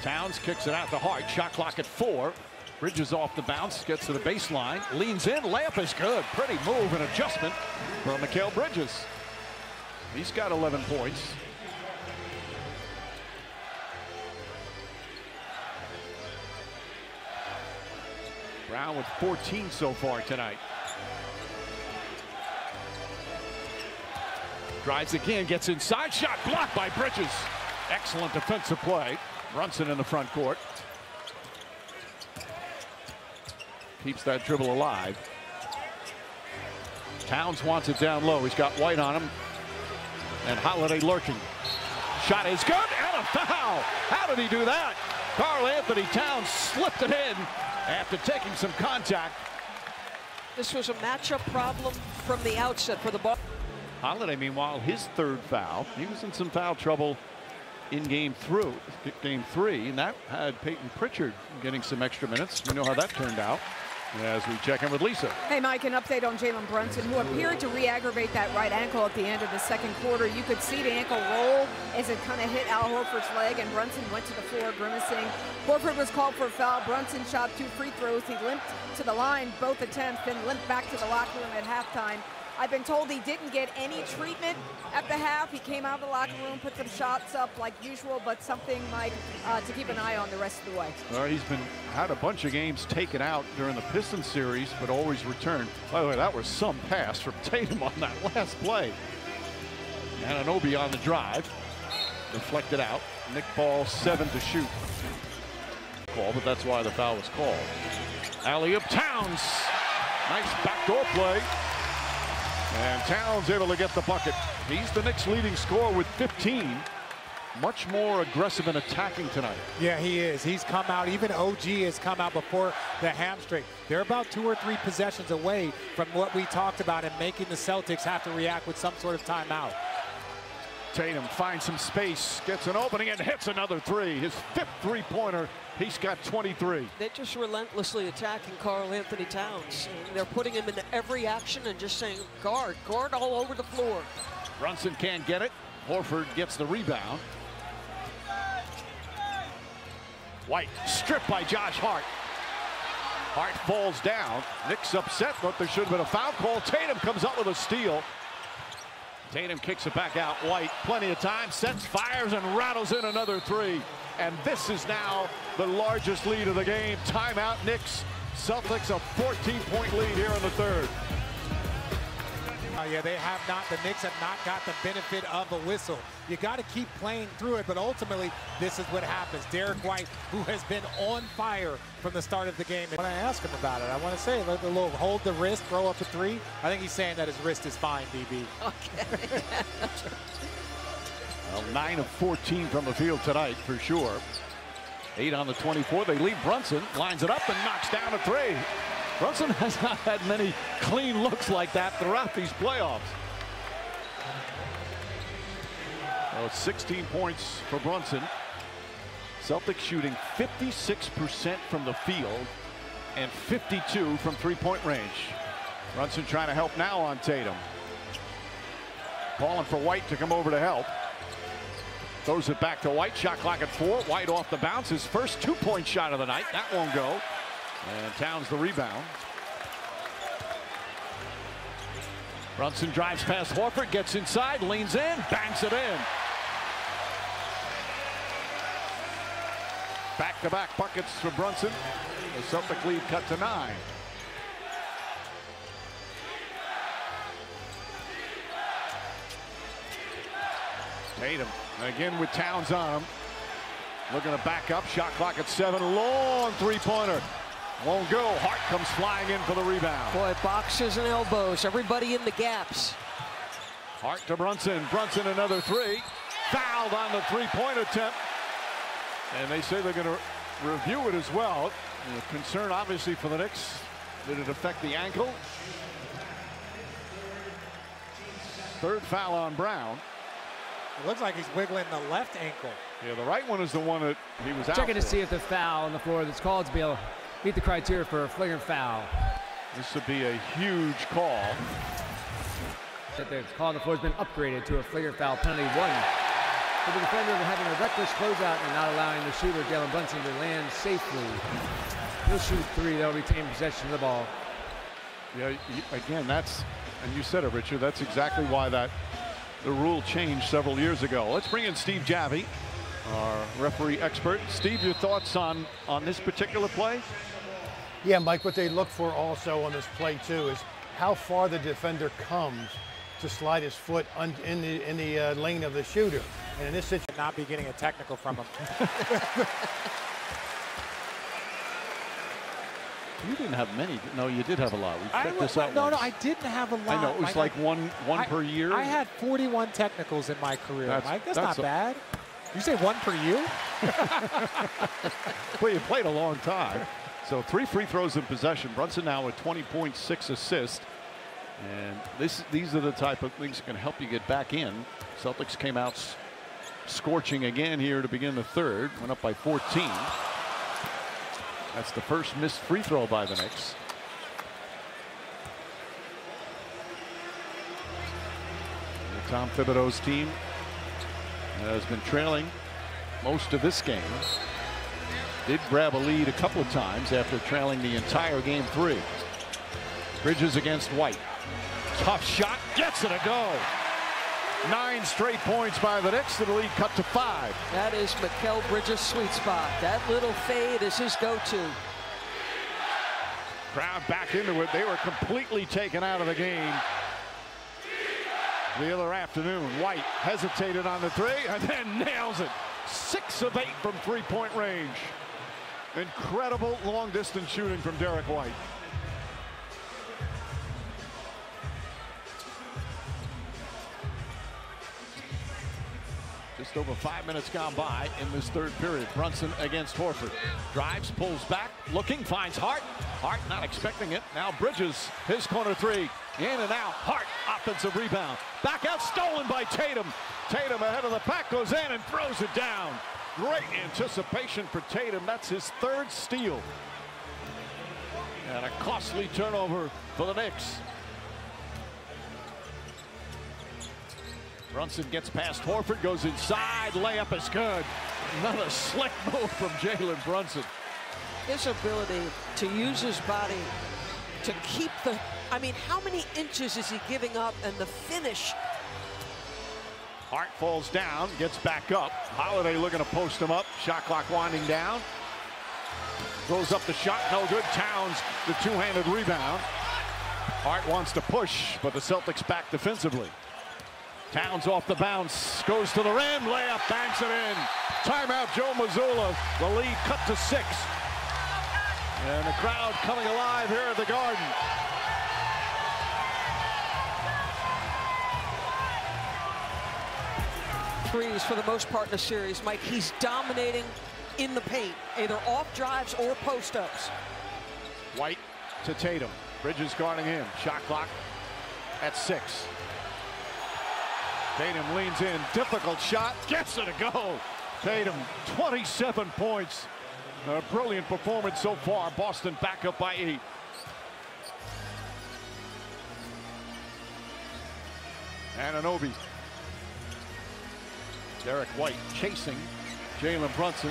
Towns kicks it out to Hart. Shot clock at 4. Bridges off the bounce, gets to the baseline, leans in, layup is good. Pretty move and adjustment from Mikal Bridges. He's got 11 points. Brown with 14 so far tonight. Drives again, gets inside, shot blocked by Bridges. Excellent defensive play. Brunson in the front court. Keeps that dribble alive. Towns wants it down low. He's got White on him. And Holiday lurking. Shot is good, and a foul. How did he do that? Karl Anthony Towns slipped it in after taking some contact. This was a matchup problem from the outset for the ball. Holiday, meanwhile, his third foul. He was in some foul trouble in game 3, and that had Peyton Pritchard getting some extra minutes. We know how that turned out as we check in with Lisa. Hey, Mike, an update on Jalen Brunson, who appeared to re-aggravate that right ankle at the end of the second quarter. You could see the ankle roll as it kind of hit Al Horford's leg, and Brunson went to the floor grimacing. Horford was called for a foul. Brunson shot 2 free throws. He limped to the line both attempts, then limped back to the locker room at halftime. I've been told he didn't get any treatment at the half. He came out of the locker room, put some shots up like usual, but something, Mike, to keep an eye on the rest of the way. Well, he's had a bunch of games taken out during the Pistons series, but always returned. By the way, that was some pass from Tatum on that last play. Anunoby on the drive. Deflected out. Nick Ball 7 to shoot. Call, but that's why the foul was called. Alley-oop Towns. Nice backdoor play. And Towns able to get the bucket. He's the Knicks' leading scorer with 15. Much more aggressive and attacking tonight. Yeah, he is. He's come out. Even OG has come out before the hamstring. They're about 2 or 3 possessions away from what we talked about and making the Celtics have to react with some sort of timeout. Tatum finds some space, gets an opening, and hits another 3. His 5th three-pointer. He's got 23. They're just relentlessly attacking Karl Anthony Towns. They're putting him into every action and just saying, guard all over the floor. Brunson can't get it. Horford gets the rebound. White stripped by Josh Hart. Hart falls down. Knicks upset, but there should have been a foul call. Tatum comes up with a steal. Tatum kicks it back out. White, plenty of time, sets, fires, and rattles in another 3. And this is now the largest lead of the game. Timeout, Knicks. Celtics a 14-point lead here in the 3rd. Yeah, they have not. The Knicks have not got the benefit of a whistle. You got to keep playing through it, but ultimately, this is what happens. Derek White, who has been on fire from the start of the game. When I ask him about it, I want to say, a little hold the wrist, throw up a 3. I think he's saying that his wrist is fine, DB. Okay. Well, 9 of 14 from the field tonight, for sure. 8 on the 24. They leave Brunson, lines it up, and knocks down a 3. Brunson has not had many clean looks like that throughout these playoffs. Well, 16 points for Brunson. Celtics shooting 56% from the field and 52 from three-point range. Brunson trying to help now on Tatum. Calling for White to come over to help. Throws it back to White. Shot clock at 4. White off the bounce. His first 2-point shot of the night. That won't go. And Towns the rebound. Brunson drives past Horford, gets inside, leans in, banks it in. Back-to-back buckets for Brunson. The Celtic lead cut to 9. Tatum again with Towns on him. Looking to back up. Shot clock at 7. Long three-pointer. Won't go. Hart comes flying in for the rebound. Boy, boxes and elbows. Everybody in the gaps. Hart to Brunson. Brunson another three. Fouled on the three-point attempt. And they say they're going to review it as well. The concern obviously for the Knicks. Did it affect the ankle? Third foul on Brown. It looks like he's wiggling the left ankle. Yeah, the right one is the one that he was out Checking for. to see if the foul on the floor that's called to be able to meet the criteria for a flagrant foul. This would be a huge call. That the call on the floor has been upgraded to a flagrant foul penalty 1 for the defender having a reckless closeout and not allowing the shooter Jalen Brunson to land safely. He'll shoot 3. They'll retain possession of the ball. Yeah, again, that's, and you said it, Richard, that's exactly why the rule changed several years ago. Let's bring in Steve Javy, our referee expert. Steve, your thoughts on this particular play? Yeah, Mike, what they look for also on this play too is how far the defender comes to slide his foot in the lane of the shooter. And in this situation, Not be getting a technical from him. You didn't have many. No, you did have a lot. We checked this out. No, once. I didn't have a lot. I know, it was like one per year. I had 41 technicals in my career, Mike. That's not a- bad. You say 1 per year? Well, you played a long time. So 3 free throws in possession. Brunson now with 20.6 assists. And these are the type of things that can help you get back in. Celtics came out scorching again here to begin the third. Went up by 14. That's the first missed free throw by the Knicks. And Tom Thibodeau's team has been trailing most of this game. Did grab a lead a couple of times after trailing the entire game 3. Bridges against White. Tough shot, gets it a go. 9 straight points by the Knicks, and the lead cut to 5. That is Mikal Bridges' sweet spot. That little fade is his go-to. Crowd back into it. They were completely taken out of the game the other afternoon. White hesitated on the 3 and then nails it. 6 of 8 from three-point range. Incredible long-distance shooting from Derek White. Just over 5 minutes gone by in this third period. Brunson against Horford. Drives, pulls back, looking, finds Hart. Hart not expecting it. Now Bridges, his corner 3. In and out. Hart, offensive rebound. Back out, stolen by Tatum. Tatum ahead of the pack, goes in and throws it down. Great anticipation for Tatum. That's his 3rd steal. And a costly turnover for the Knicks. Brunson gets past Horford, goes inside, layup is good. Another slick move from Jalen Brunson. His ability to use his body to keep the, I mean, how many inches is he giving up, and the finish? Hart falls down, gets back up. Holiday looking to post him up. Shot clock winding down. Throws up the shot, no good. Towns, the two-handed rebound. Hart wants to push, but the Celtics back defensively. Towns off the bounce, goes to the rim, layup, banks it in. Timeout, Joe Mazzulla. The lead cut to 6. And the crowd coming alive here at the Garden. Threes for the most part in the series, Mike. He's dominating in the paint, either off drives or post-ups. White to Tatum. Bridges guarding him. Shot clock at 6. Tatum leans in, difficult shot, gets it to go. Tatum, 27 points. A brilliant performance so far. Boston back up by 8. Anunoby. Derek White chasing Jalen Brunson.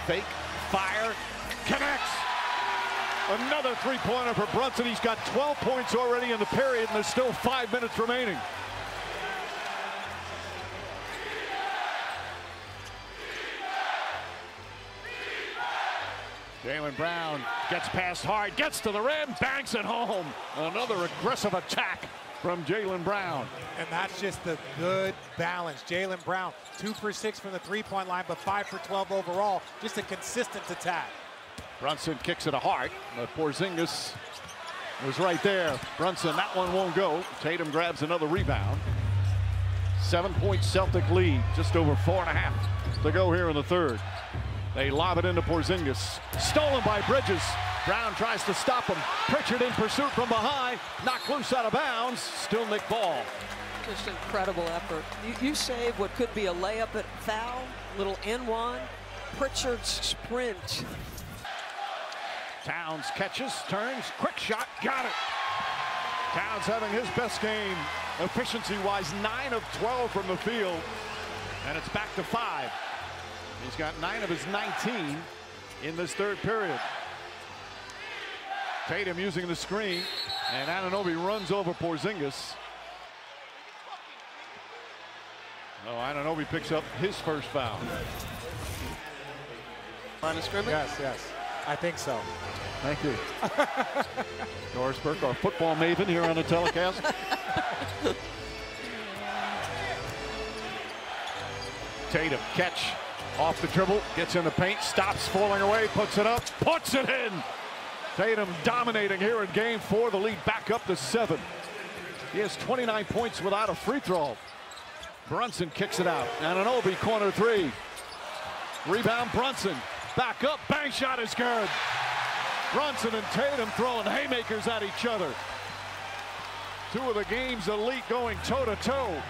Fake, fire, connects. Another three-pointer for Brunson. He's got 12 points already in the period, and there's still 5 minutes remaining. Jaylen Brown gets past Hart, gets to the rim, banks it home. Another aggressive attack from Jaylen Brown. And that's just the good balance. Jaylen Brown, 2 for 6 from the three-point line, but 5 for 12 overall. Just a consistent attack. Brunson kicks it to Hart, but Porzingis was right there. Brunson, that one won't go. Tatum grabs another rebound. 7-point Celtic lead, just over 4.5 to go here in the third. They lob it into Porzingis. Stolen by Bridges. Brown tries to stop him. Pritchard in pursuit from behind. Knocked loose out of bounds. Still Nick Ball. Just incredible effort. You save what could be a layup at foul. Little N1. Pritchard's sprint. Towns catches, turns, quick shot, got it. Towns having his best game efficiency-wise, 9 of 12 from the field, and it's back to 5. He's got 9 of his 19 in this third period. Tatum using the screen, and Anunoby runs over Porzingis. Oh, Anunoby picks up his first foul. Line of scrimmage? Yes. I think so. Thank you. Doris Burke, our football maven here on the telecast. Tatum, catch off the dribble, gets in the paint, stops falling away, puts it up, puts it in. Tatum dominating here in game 4, the lead back up to 7. He has 29 points without a free throw. Brunson kicks it out. Anunoby, corner 3. Rebound, Brunson. Back up, bang shot is good. Brunson and Tatum throwing haymakers at each other. 2 of the game's elite going toe-to-toe.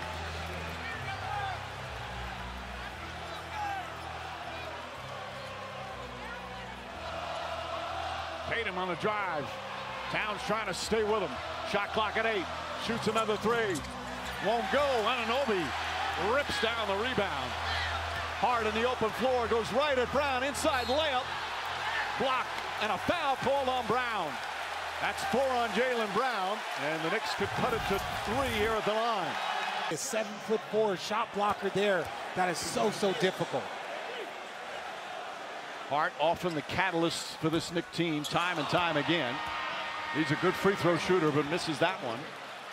Tatum on the drive. Towns trying to stay with him. Shot clock at 8. Shoots another 3. Won't go. Anunoby rips down the rebound. Hard in the open floor. Goes right at Brown. Inside layup. Blocked. And a foul called on Brown. That's 4 on Jaylen Brown. And the Knicks could cut it to 3 here at the line. A 7'4" shot blocker there. That is so difficult. Hart often the catalyst for this Knicks team time and time again. He's a good free throw shooter, but misses that one.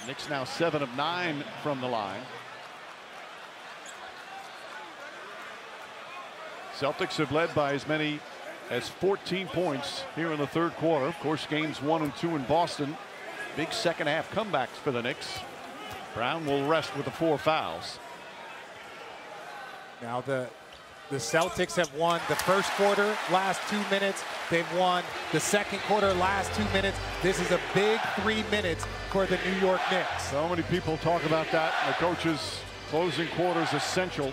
Knicks now 7 of 9 from the line. Celtics have led by as many as 14 points here in the third quarter. Of course, games 1 and 2 in Boston. Big second half comebacks for the Knicks. Brown will rest with the 4 fouls. Now the Celtics have won the first quarter, last 2 minutes. They've won the second quarter, last 2 minutes. This is a big 3 minutes for the New York Knicks. So many people talk about that. The coaches closing quarters essential.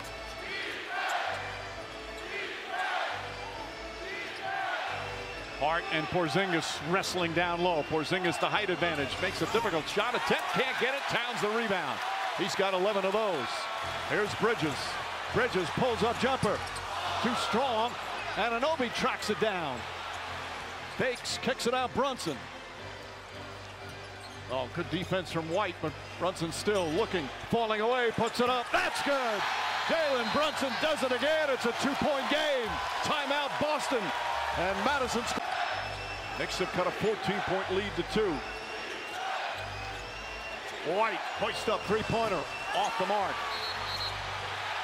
Hart and Porzingis wrestling down low. Porzingis the height advantage. Makes a difficult shot attempt. Can't get it. Towns the rebound. He's got 11 of those. Here's Bridges. Bridges pulls up jumper. Too strong. Anunoby tracks it down. Fakes, kicks it out Brunson. Oh, good defense from White, but Brunson still looking. Falling away, puts it up. That's good. Jalen Brunson does it again. It's a 2-point game. Timeout Boston. And Madison's. Knicks have cut a 14-point lead to 2. White hoist up 3-pointer off the mark.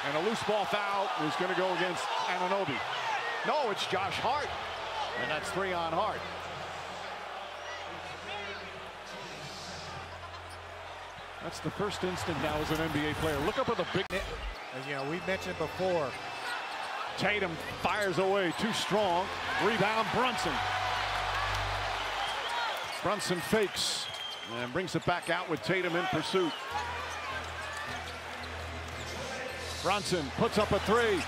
And a loose ball foul is going to go against Anunoby. No, it's Josh Hart. And that's 3 on Hart. That's the first instant now as an NBA player. Look up at the big. As you know, we mentioned before. Tatum fires away, too strong. Rebound Brunson. Brunson fakes and brings it back out with Tatum in pursuit. Brunson puts up a 3.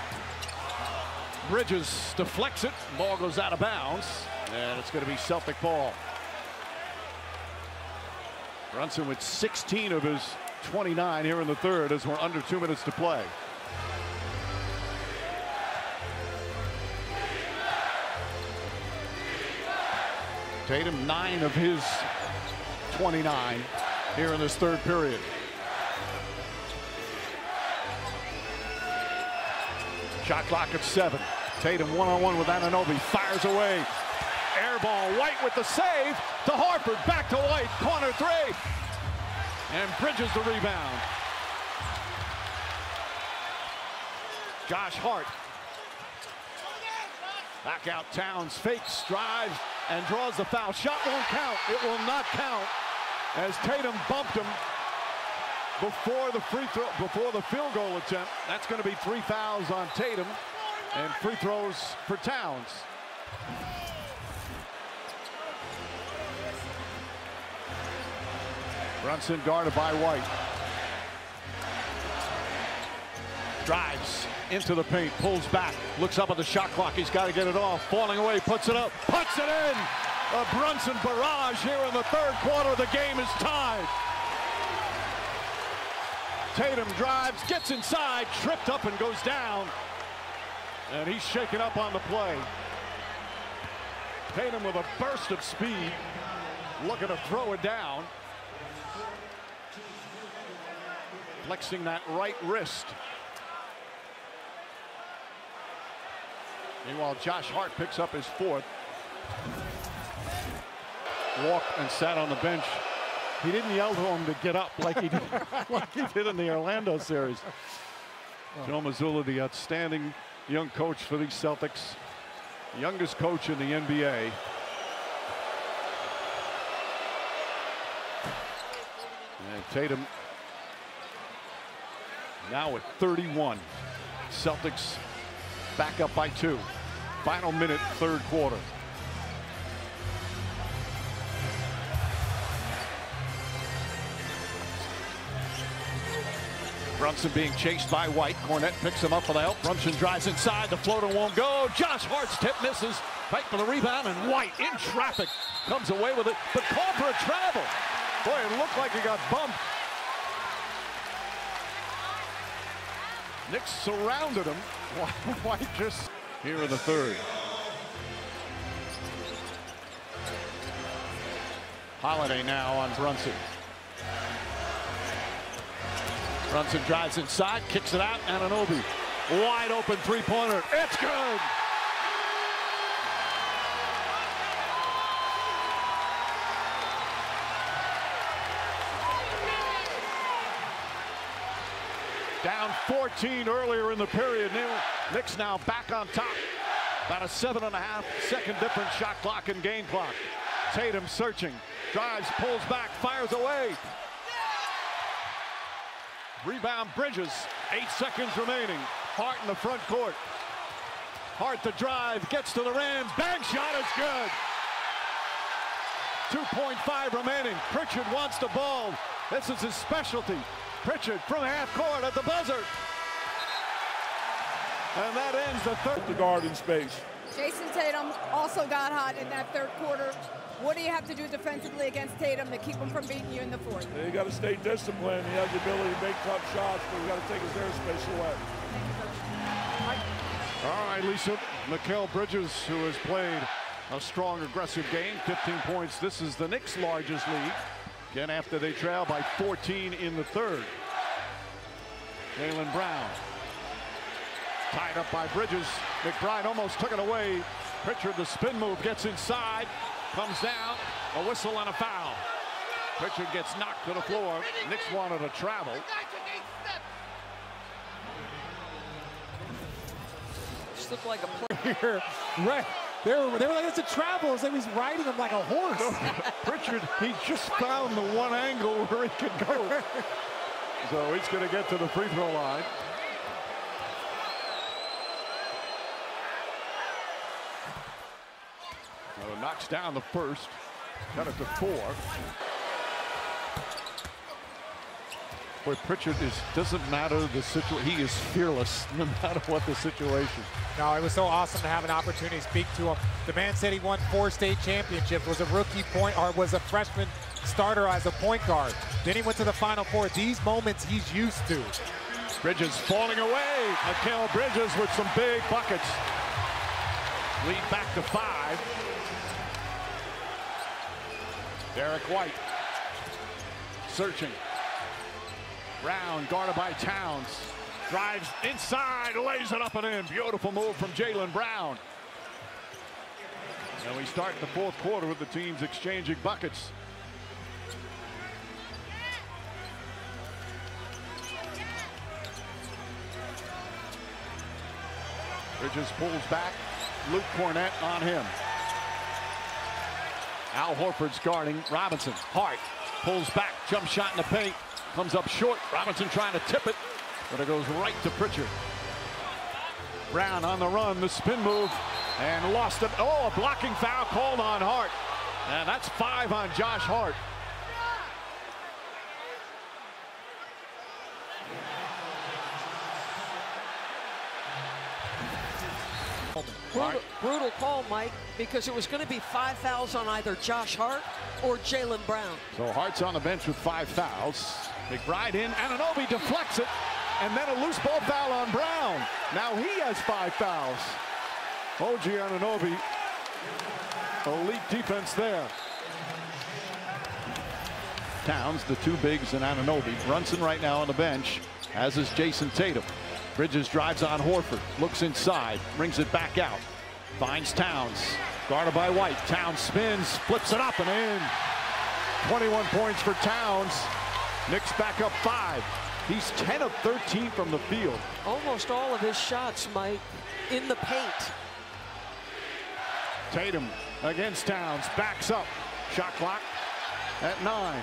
Bridges deflects it. Ball goes out of bounds. And it's going to be Celtic ball. Brunson with 16 of his 29 here in the third as we're under 2 minutes to play. Tatum 9 of his 29 here in this third period. Shot clock at 7. Tatum one-on-one with Anunoby. Fires away. Air ball. White with the save to Harford. Back to White. Corner 3. And Bridges the rebound. Josh Hart. Back out Towns, fakes, drives, and draws the foul. Shot won't count. It will not count as Tatum bumped him before the field goal attempt. That's going to be 3 fouls on Tatum and free throws for Towns. Brunson guarded by White. Drives into the paint, pulls back, looks up at the shot clock. He's got to get it off. Falling away, puts it up, puts it in. A Brunson barrage here in the third quarter. The game is tied. Tatum drives, gets inside, tripped up and goes down. And he's shaken up on the play. Tatum with a burst of speed, looking to throw it down. Flexing that right wrist. Meanwhile, Josh Hart picks up his fourth. Walked and sat on the bench. He didn't yell to him to get up like he did in the Orlando series. Joe Mazzulla, the outstanding young coach for these Celtics, youngest coach in the NBA. And Tatum now at 31. Celtics back up by 2. Final minute, third quarter. Brunson being chased by White. Cornette picks him up for the help. Brunson drives inside. The floater won't go. Josh Hart's tip misses. Fight for the rebound, and White in traffic comes away with it, but called for a travel. Boy, it looked like he got bumped. Knicks surrounded him. White just here in the third. Holiday now on Brunson. Brunson drives inside, kicks it out, Anunoby. Wide open three-pointer. It's good! Down 14 earlier in the period. Knicks now back on top. About a 7.5-second difference shot clock and game clock. Tatum searching, drives, pulls back, fires away. Rebound Bridges, 8 seconds remaining. Hart in the front court. Hart the drive, gets to the rim, bank shot is good. 2.5 remaining. Pritchard wants the ball. This is his specialty. Pritchard from half court at the buzzer. And that ends the third. The guard in space. Jason Tatum also got hot in that third quarter. What do you have to do defensively against Tatum to keep him from beating you in the fourth? You got to stay disciplined. He has the ability to make tough shots, but we got to take his airspace away. All right, Lisa. Mikal Bridges, who has played a strong, aggressive game, 15 points. This is the Knicks' largest lead. Again, after they trail by 14 in the third. Jaylen Brown. Tied up by Bridges. McBride almost took it away. Pritchard, the spin move, gets inside. Comes down, a whistle and a foul. Pritchard gets knocked to the floor. Knicks wanted to travel. This looked like a play. Here, right. They were like, it's a travel. It's like he's riding him like a horse. No, Pritchard, he just found the one angle where he could go. So he's going to get to the free throw line. Knocks down the first, got it to 4. Boy, Pritchard doesn't matter the situation. He is fearless no matter what the situation. No, it was so awesome to have an opportunity to speak to him. The man said he won 4 state championships, was a rookie point, or was a freshman starter as a point guard. Then he went to the Final Four. These moments he's used to. Bridges falling away. Mikal Bridges with some big buckets. Lead back to 5. Derek White searching. Brown guarded by Towns. Drives inside, lays it up and in. Beautiful move from Jaylen Brown. And we start the fourth quarter with the teams exchanging buckets. Bridges pulls back. Luke Cornett on him. Al Horford's guarding Robinson. Hart pulls back. Jump shot in the paint. Comes up short. Robinson trying to tip it, but it goes right to Pritchard. Brown on the run. The spin move. And lost it. Oh, a blocking foul called on Hart. And that's 5 on Josh Hart. Brutal call, Mike, because it was going to be 5 fouls on either Josh Hart or Jaylen Brown. So Hart's on the bench with 5 fouls. McBride in. Anunoby deflects it. And then a loose ball foul on Brown. Now he has 5 fouls. OG Anunoby. Elite defense there. Towns, the 2 bigs, and Anunoby. Brunson right now on the bench, as is Jason Tatum. Bridges drives on Horford, looks inside, brings it back out, finds Towns, guarded by White. Towns spins, flips it up and in. 21 points for Towns. Knicks back up 5. He's 10 of 13 from the field. Almost all of his shots, Mike, in the paint. Tatum against Towns, backs up. Shot clock at 9.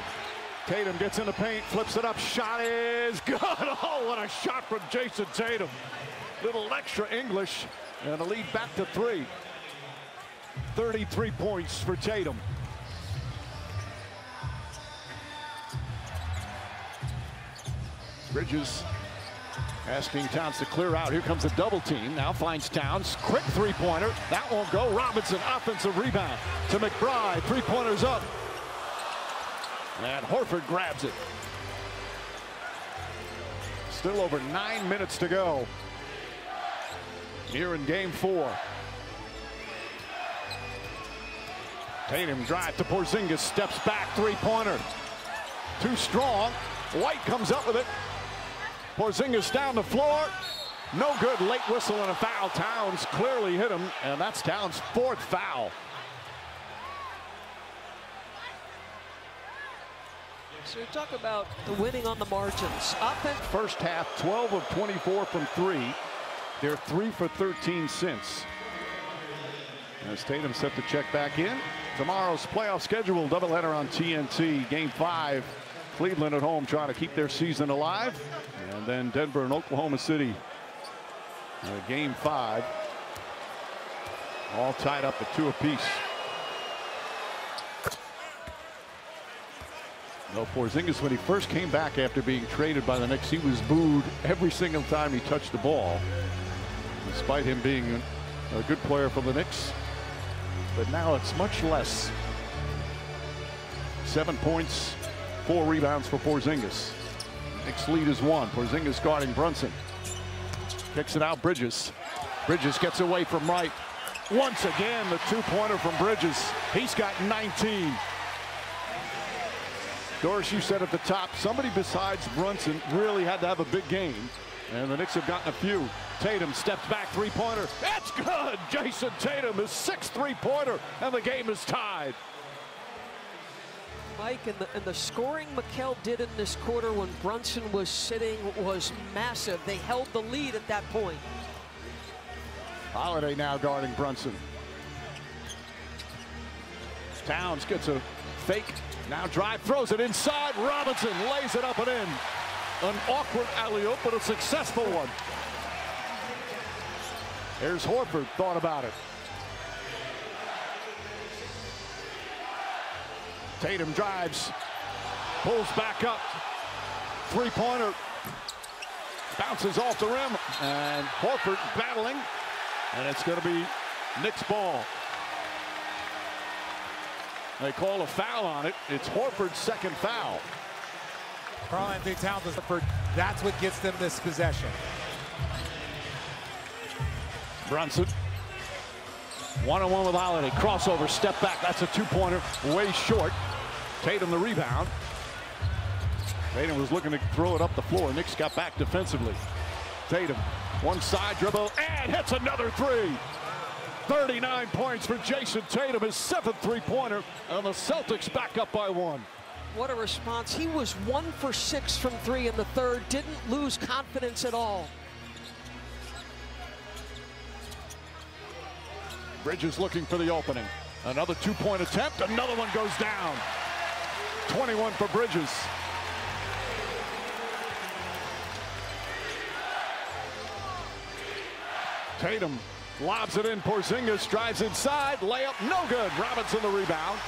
Tatum gets in the paint, flips it up, shot is good. Oh, what a shot from Jason Tatum. Little extra English, and the lead back to 3. 33 points for Tatum. Bridges asking Towns to clear out. Here comes a double team. Now finds Towns. Quick 3-pointer. That won't go. Robinson, offensive rebound to McBride. 3-pointers up. And Horford grabs it. Still over 9 minutes to go here in game 4. Tatum drive to Porzingis, steps back, 3-pointer. Too strong. White comes up with it. Porzingis down the floor. No good. Late whistle and a foul. Towns clearly hit him, and that's Towns' 4th foul. So you talk about the winning on the margins. Offense. First half, 12 of 24 from 3. They're 3 for 13 since. As Tatum set to check back in. Tomorrow's playoff schedule, doubleheader on TNT. Game 5, Cleveland at home trying to keep their season alive. And then Denver and Oklahoma City. Game 5. All tied up at 2 apiece. No, Porzingis, when he first came back after being traded by the Knicks, he was booed every single time he touched the ball, despite him being a good player for the Knicks. But now it's much less. 7 points, 4 rebounds for Porzingis. Knicks lead is 1. Porzingis guarding Brunson. Kicks it out, Bridges. Bridges gets away from Wright. Once again, the 2-pointer from Bridges. He's got 19. Doris, you said at the top, somebody besides Brunson really had to have a big game, and the Knicks have gotten a few. Tatum steps back, 3-pointer. That's good. Jason Tatum, his 6th 3-pointer, and the game is tied. Mike, and the scoring Mikal did in this quarter when Brunson was sitting was massive. They held the lead at that point. Holiday now guarding Brunson. Towns gets a fake. Now drive, throws it inside. Robinson lays it up and in. An awkward alley-oop, but a successful one. Here's Horford, thought about it. Tatum drives, pulls back up. 3-pointer. Bounces off the rim, and Horford battling, and it's going to be Knicks ball. They call a foul on it. It's Horford's 2nd foul. Karl Anthony Towns is Horford. That's what gets them this possession. Brunson. 1-on-1 with Holiday. Crossover, step back. That's a 2-pointer. Way short. Tatum the rebound. Tatum was looking to throw it up the floor. Knicks got back defensively. Tatum, one side dribble, and hits another 3. 39 points for Jason Tatum, his 7th 3-pointer, and the Celtics back up by 1. What a response. He was 1 for 6 from 3 in the 3rd. Didn't lose confidence at all. Bridges looking for the opening. Another two-point attempt. Another one goes down. 21 for Bridges. Tatum lobs it in. Porzingis drives inside. Layup, no good. Robinson the rebound.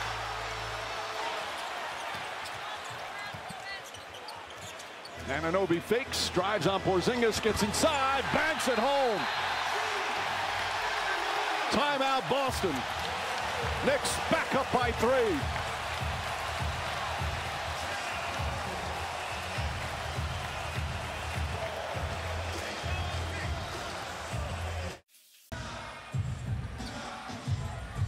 Anunoby fakes, drives on Porzingis, gets inside, banks it home. Timeout Boston. Knicks back up by 3.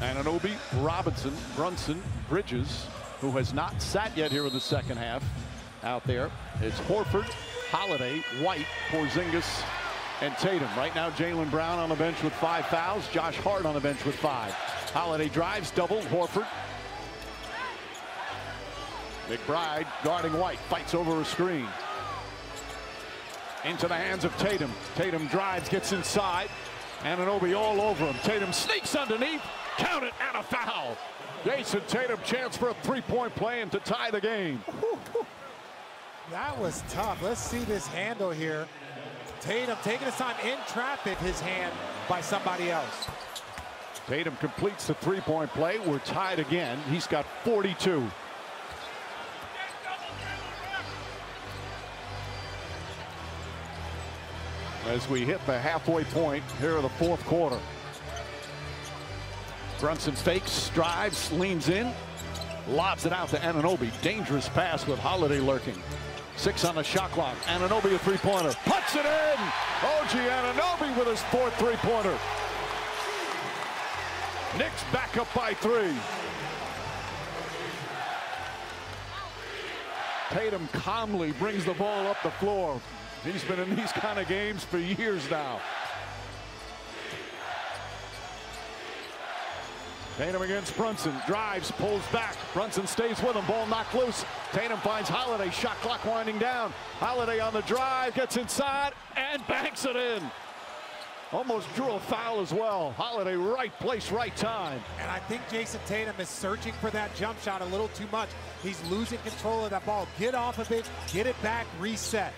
Anunoby, Robinson, Brunson, Bridges, who has not sat yet here in the second half. Out there, it's Horford, Holiday, White, Porzingis, and Tatum. Right now, Jaylen Brown on the bench with 5 fouls. Josh Hart on the bench with 5. Holiday drives, double, Horford. McBride guarding White, fights over a screen. Into the hands of Tatum. Tatum drives, gets inside. Anunoby all over him. Tatum sneaks underneath. Count it, and a foul. Jason Tatum, chance for a three-point play and to tie the game. That was tough. Let's see this handle here. Tatum taking his time in traffic, his hand by somebody else. Tatum completes the three-point play. We're tied again. He's got 42. As we hit the halfway point here of the fourth quarter. Brunson fakes, drives, leans in, lobs it out to Anunoby. Dangerous pass with Holiday lurking. 6 on the shot clock. Anunoby a three-pointer. Puts it in! OG Anunoby with his 4th three-pointer. Knicks back up by 3. Tatum calmly brings the ball up the floor. He's been in these kind of games for years now. Tatum against Brunson, drives, pulls back. Brunson stays with him, ball knocked loose. Tatum finds Holiday, shot clock winding down. Holiday on the drive, gets inside, and banks it in. Almost drew a foul as well. Holiday, right place, right time. And I think Jason Tatum is searching for that jump shot a little too much. He's losing control of that ball. Get off of it, get it back, reset.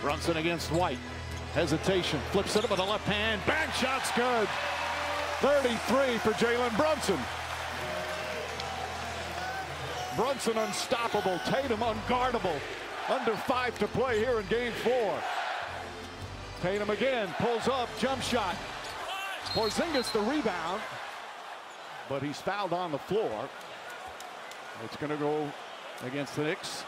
Brunson against White. Hesitation, flips it up with the left hand. Bank shot's good. 33 for Jalen Brunson. Brunson unstoppable, Tatum unguardable. Under 5 to play here in game 4. Tatum again, pulls up, jump shot. Porzingis the rebound, but he's fouled on the floor. It's going to go against the Knicks.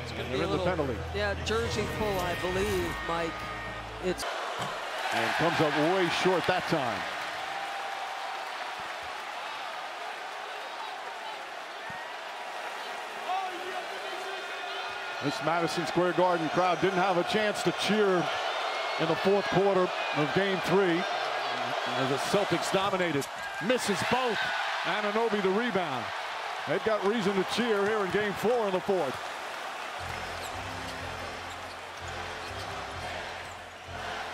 It's going to be a little penalty. Yeah, jersey pull, I believe, Mike. It's and comes up way short that time. This Madison Square Garden crowd didn't have a chance to cheer in the fourth quarter of game 3 as the Celtics dominated. Misses both. Anunoby the rebound. They've got reason to cheer here in game 4 in the fourth.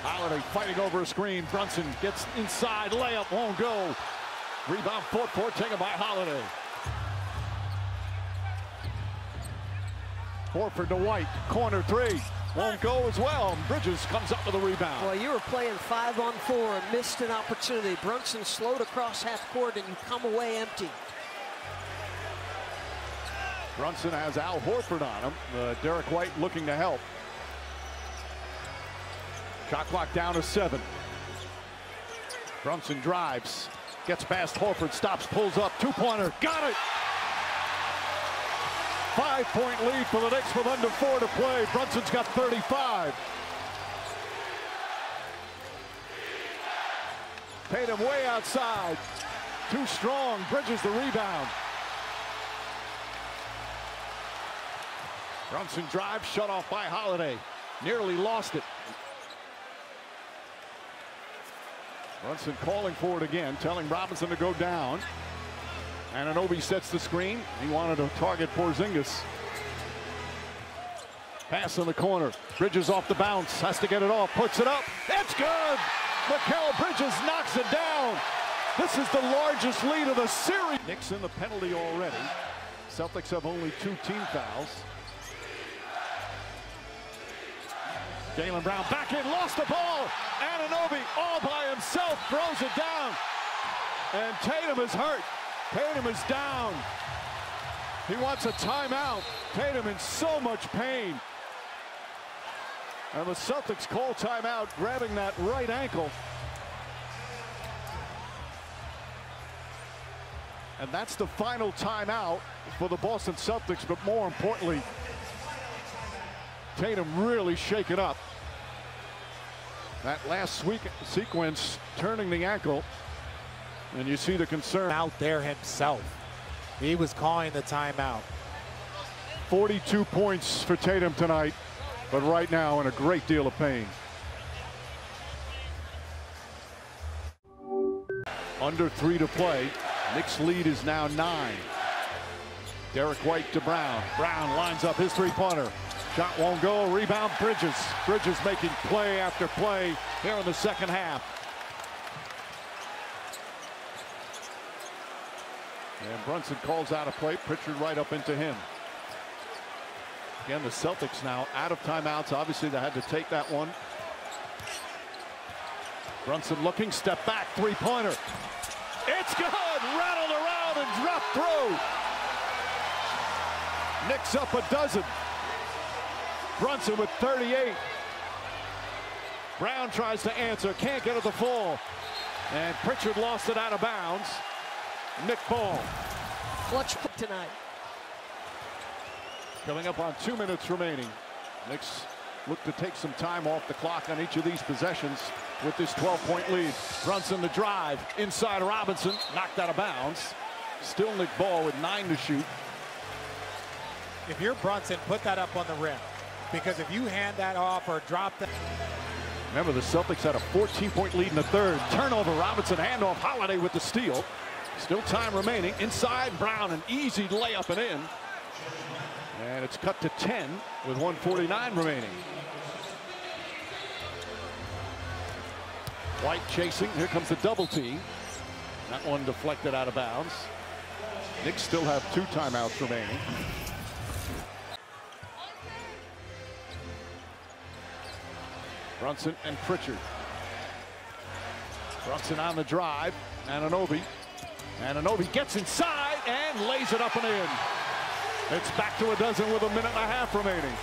Holiday fighting over a screen. Brunson gets inside. Layup won't go. Rebound court taken by Holiday. Horford to White. Corner 3. Won't go as well. Bridges comes up with a rebound. Well, you were playing 5-on-4 and missed an opportunity. Brunson slowed across half court and you come away empty. Brunson has Al Horford on him. Derek White looking to help. Shot clock down to 7. Brunson drives, gets past Horford, stops, pulls up, two-pointer, got it! 5-point lead for the Knicks with under 4 to play. Brunson's got 35. Tatum way outside, too strong. Bridges the rebound. Brunson drives, shut off by Holiday. Nearly lost it. Brunson calling for it again, telling Robinson to go down. Anunoby sets the screen. He wanted to target Porzingis. Pass in the corner. Bridges off the bounce. Has to get it off. Puts it up. It's good. Mikal Bridges knocks it down. This is the largest lead of the series. Knicks in the penalty already. Celtics have only 2 team fouls. Jaylen Brown back in, lost the ball. Anunoby all by himself throws it down. And Tatum is hurt. Tatum is down. He wants a timeout. Tatum in so much pain. And the Celtics call timeout, grabbing that right ankle. And that's the final timeout for the Boston Celtics, but more importantly, Tatum really shaken up. That last sequence, turning the ankle, and you see the concern. Out there himself. He was calling the timeout. 42 points for Tatum tonight, but right now in a great deal of pain. Under 3 to play. Knicks lead is now 9. Derek White to Brown. Brown lines up his three-pointer. Shot won't go. Rebound Bridges. Bridges making play after play here in the second half. And Brunson calls out a play. Pritchard right up into him. Again, the Celtics now out of timeouts. Obviously, they had to take that one. Brunson looking, step back, three-pointer. It's good. Rattled around and dropped through. Knicks up a dozen. Brunson with 38. Brown tries to answer, can't get it to fall. And Pritchard lost it out of bounds. Nick Ball. Clutch tonight. Coming up on 2 minutes remaining. Knicks look to take some time off the clock on each of these possessions with this 12-point lead. Brunson the drive. Inside Robinson. Knocked out of bounds. Still Nick Ball with 9 to shoot. If you're Brunson, put that up on the rim. Because if you hand that off or drop that. Remember, the Celtics had a 14-point lead in the third. Turnover, Robinson, handoff, Holiday with the steal. Still time remaining. Inside, Brown, an easy layup and in. And it's cut to 10 with 1:49 remaining. White chasing. Here comes the double team. That one deflected out of bounds. Knicks still have 2 timeouts remaining. Brunson and Pritchard. Brunson on the drive. Anunoby. Anunoby gets inside and lays it up and in. It's back to a dozen with 1.5 minutes remaining.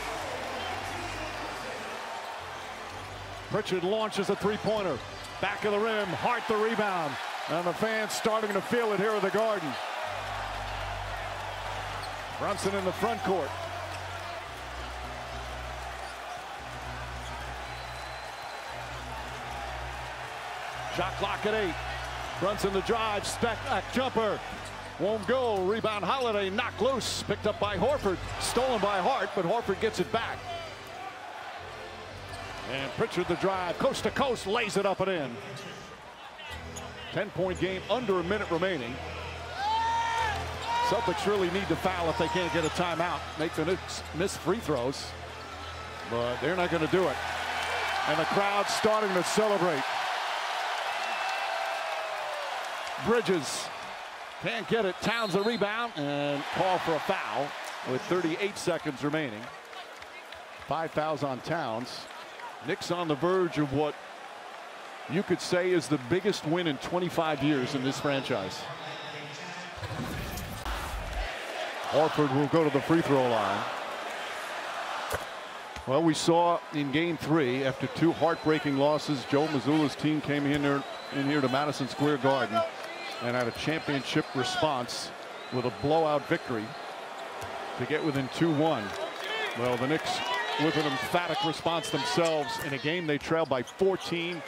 Pritchard launches a three-pointer. Back of the rim. Hart the rebound. And the fans starting to feel it here at the Garden. Brunson in the front court. Shot clock at 8. Brunson the drive, step back jumper. Won't go. Rebound Holiday, knocked loose. Picked up by Horford. Stolen by Hart, but Horford gets it back. And Pritchard the drive, coast to coast, lays it up and in. 10-point game, under 1 minute remaining. Celtics really need to foul if they can't get a timeout. Make the Knicks miss free throws. But they're not going to do it. And the crowd's starting to celebrate. Bridges can't get it. Towns a rebound and call for a foul with 38 seconds remaining. 5 fouls on Towns. Knicks on the verge of what you could say is the biggest win in 25 years in this franchise. Horford will go to the free throw line. Well, we saw in game 3, after 2 heartbreaking losses, Joe Mazzulla's team came in here to Madison Square Garden and had a championship response with a blowout victory to get within 2-1. Well, the Knicks with an emphatic response themselves in a game they trailed by 14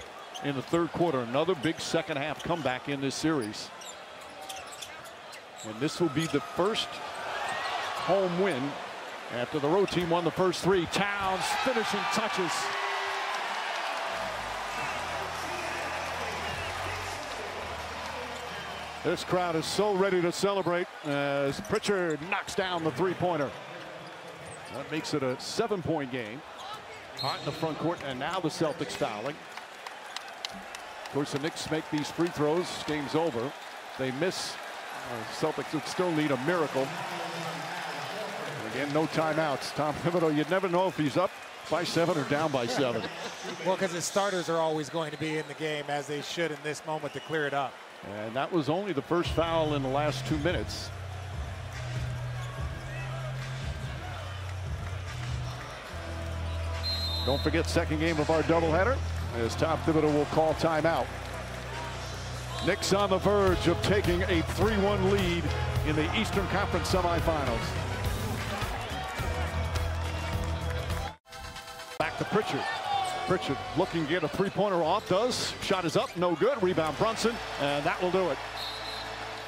in the third quarter. Another big second half comeback in this series. And this will be the first home win after the road team won the first 3. Towns finishing touches. This crowd is so ready to celebrate as Pritchard knocks down the three-pointer. That makes it a 7-point game. Hart in the front court, and now the Celtics fouling. Of course, the Knicks make these free throws. Game's over. They miss. Celtics would still need a miracle. And again, no timeouts. Tom Thibodeau, you'd never know if he's up by 7 or down by 7. Well, because his starters are always going to be in the game, as they should in this moment, to clear it up. And that was only the first foul in the last 2 minutes. Don't forget, second game of our doubleheader, as Tom Thibodeau will call timeout. Knicks on the verge of taking a 3-1 lead in the Eastern Conference semifinals. Back to Pritchard. Pritchard looking to get a three-pointer off. Does. Shot is up. No good. Rebound Brunson. And that will do it.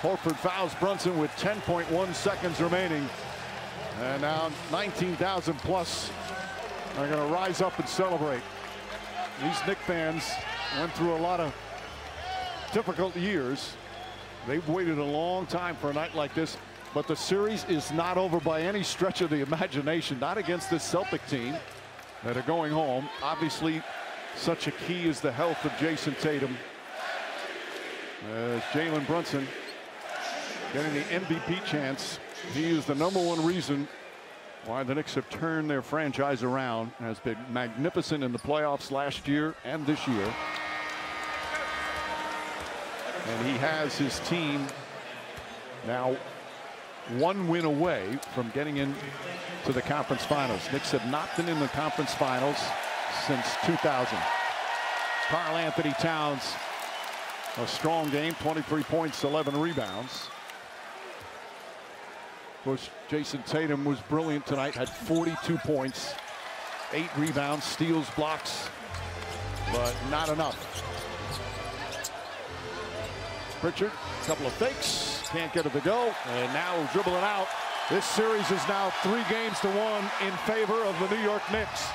Horford fouls Brunson with 10.1 seconds remaining. And now 19,000 plus are going to rise up and celebrate. These Knicks fans went through a lot of difficult years. They've waited a long time for a night like this. But the series is not over by any stretch of the imagination. Not against this Celtic team that are going home. Obviously, such a key is the health of Jason Tatum. As Jalen Brunson getting the MVP chance. He is the #1 reason why the Knicks have turned their franchise around. Has been magnificent in the playoffs last year and this year. And he has his team now 1 win away from getting into the conference finals. Knicks have not been in the conference finals since 2000. Karl Anthony Towns, a strong game, 23 points, 11 rebounds. Of course, Jason Tatum was brilliant tonight, had 42 points, 8 rebounds, steals, blocks, but not enough. Pritchard, a couple of fakes, can't get it to go, and now dribbling out. This series is now 3-1 in favor of the New York Knicks.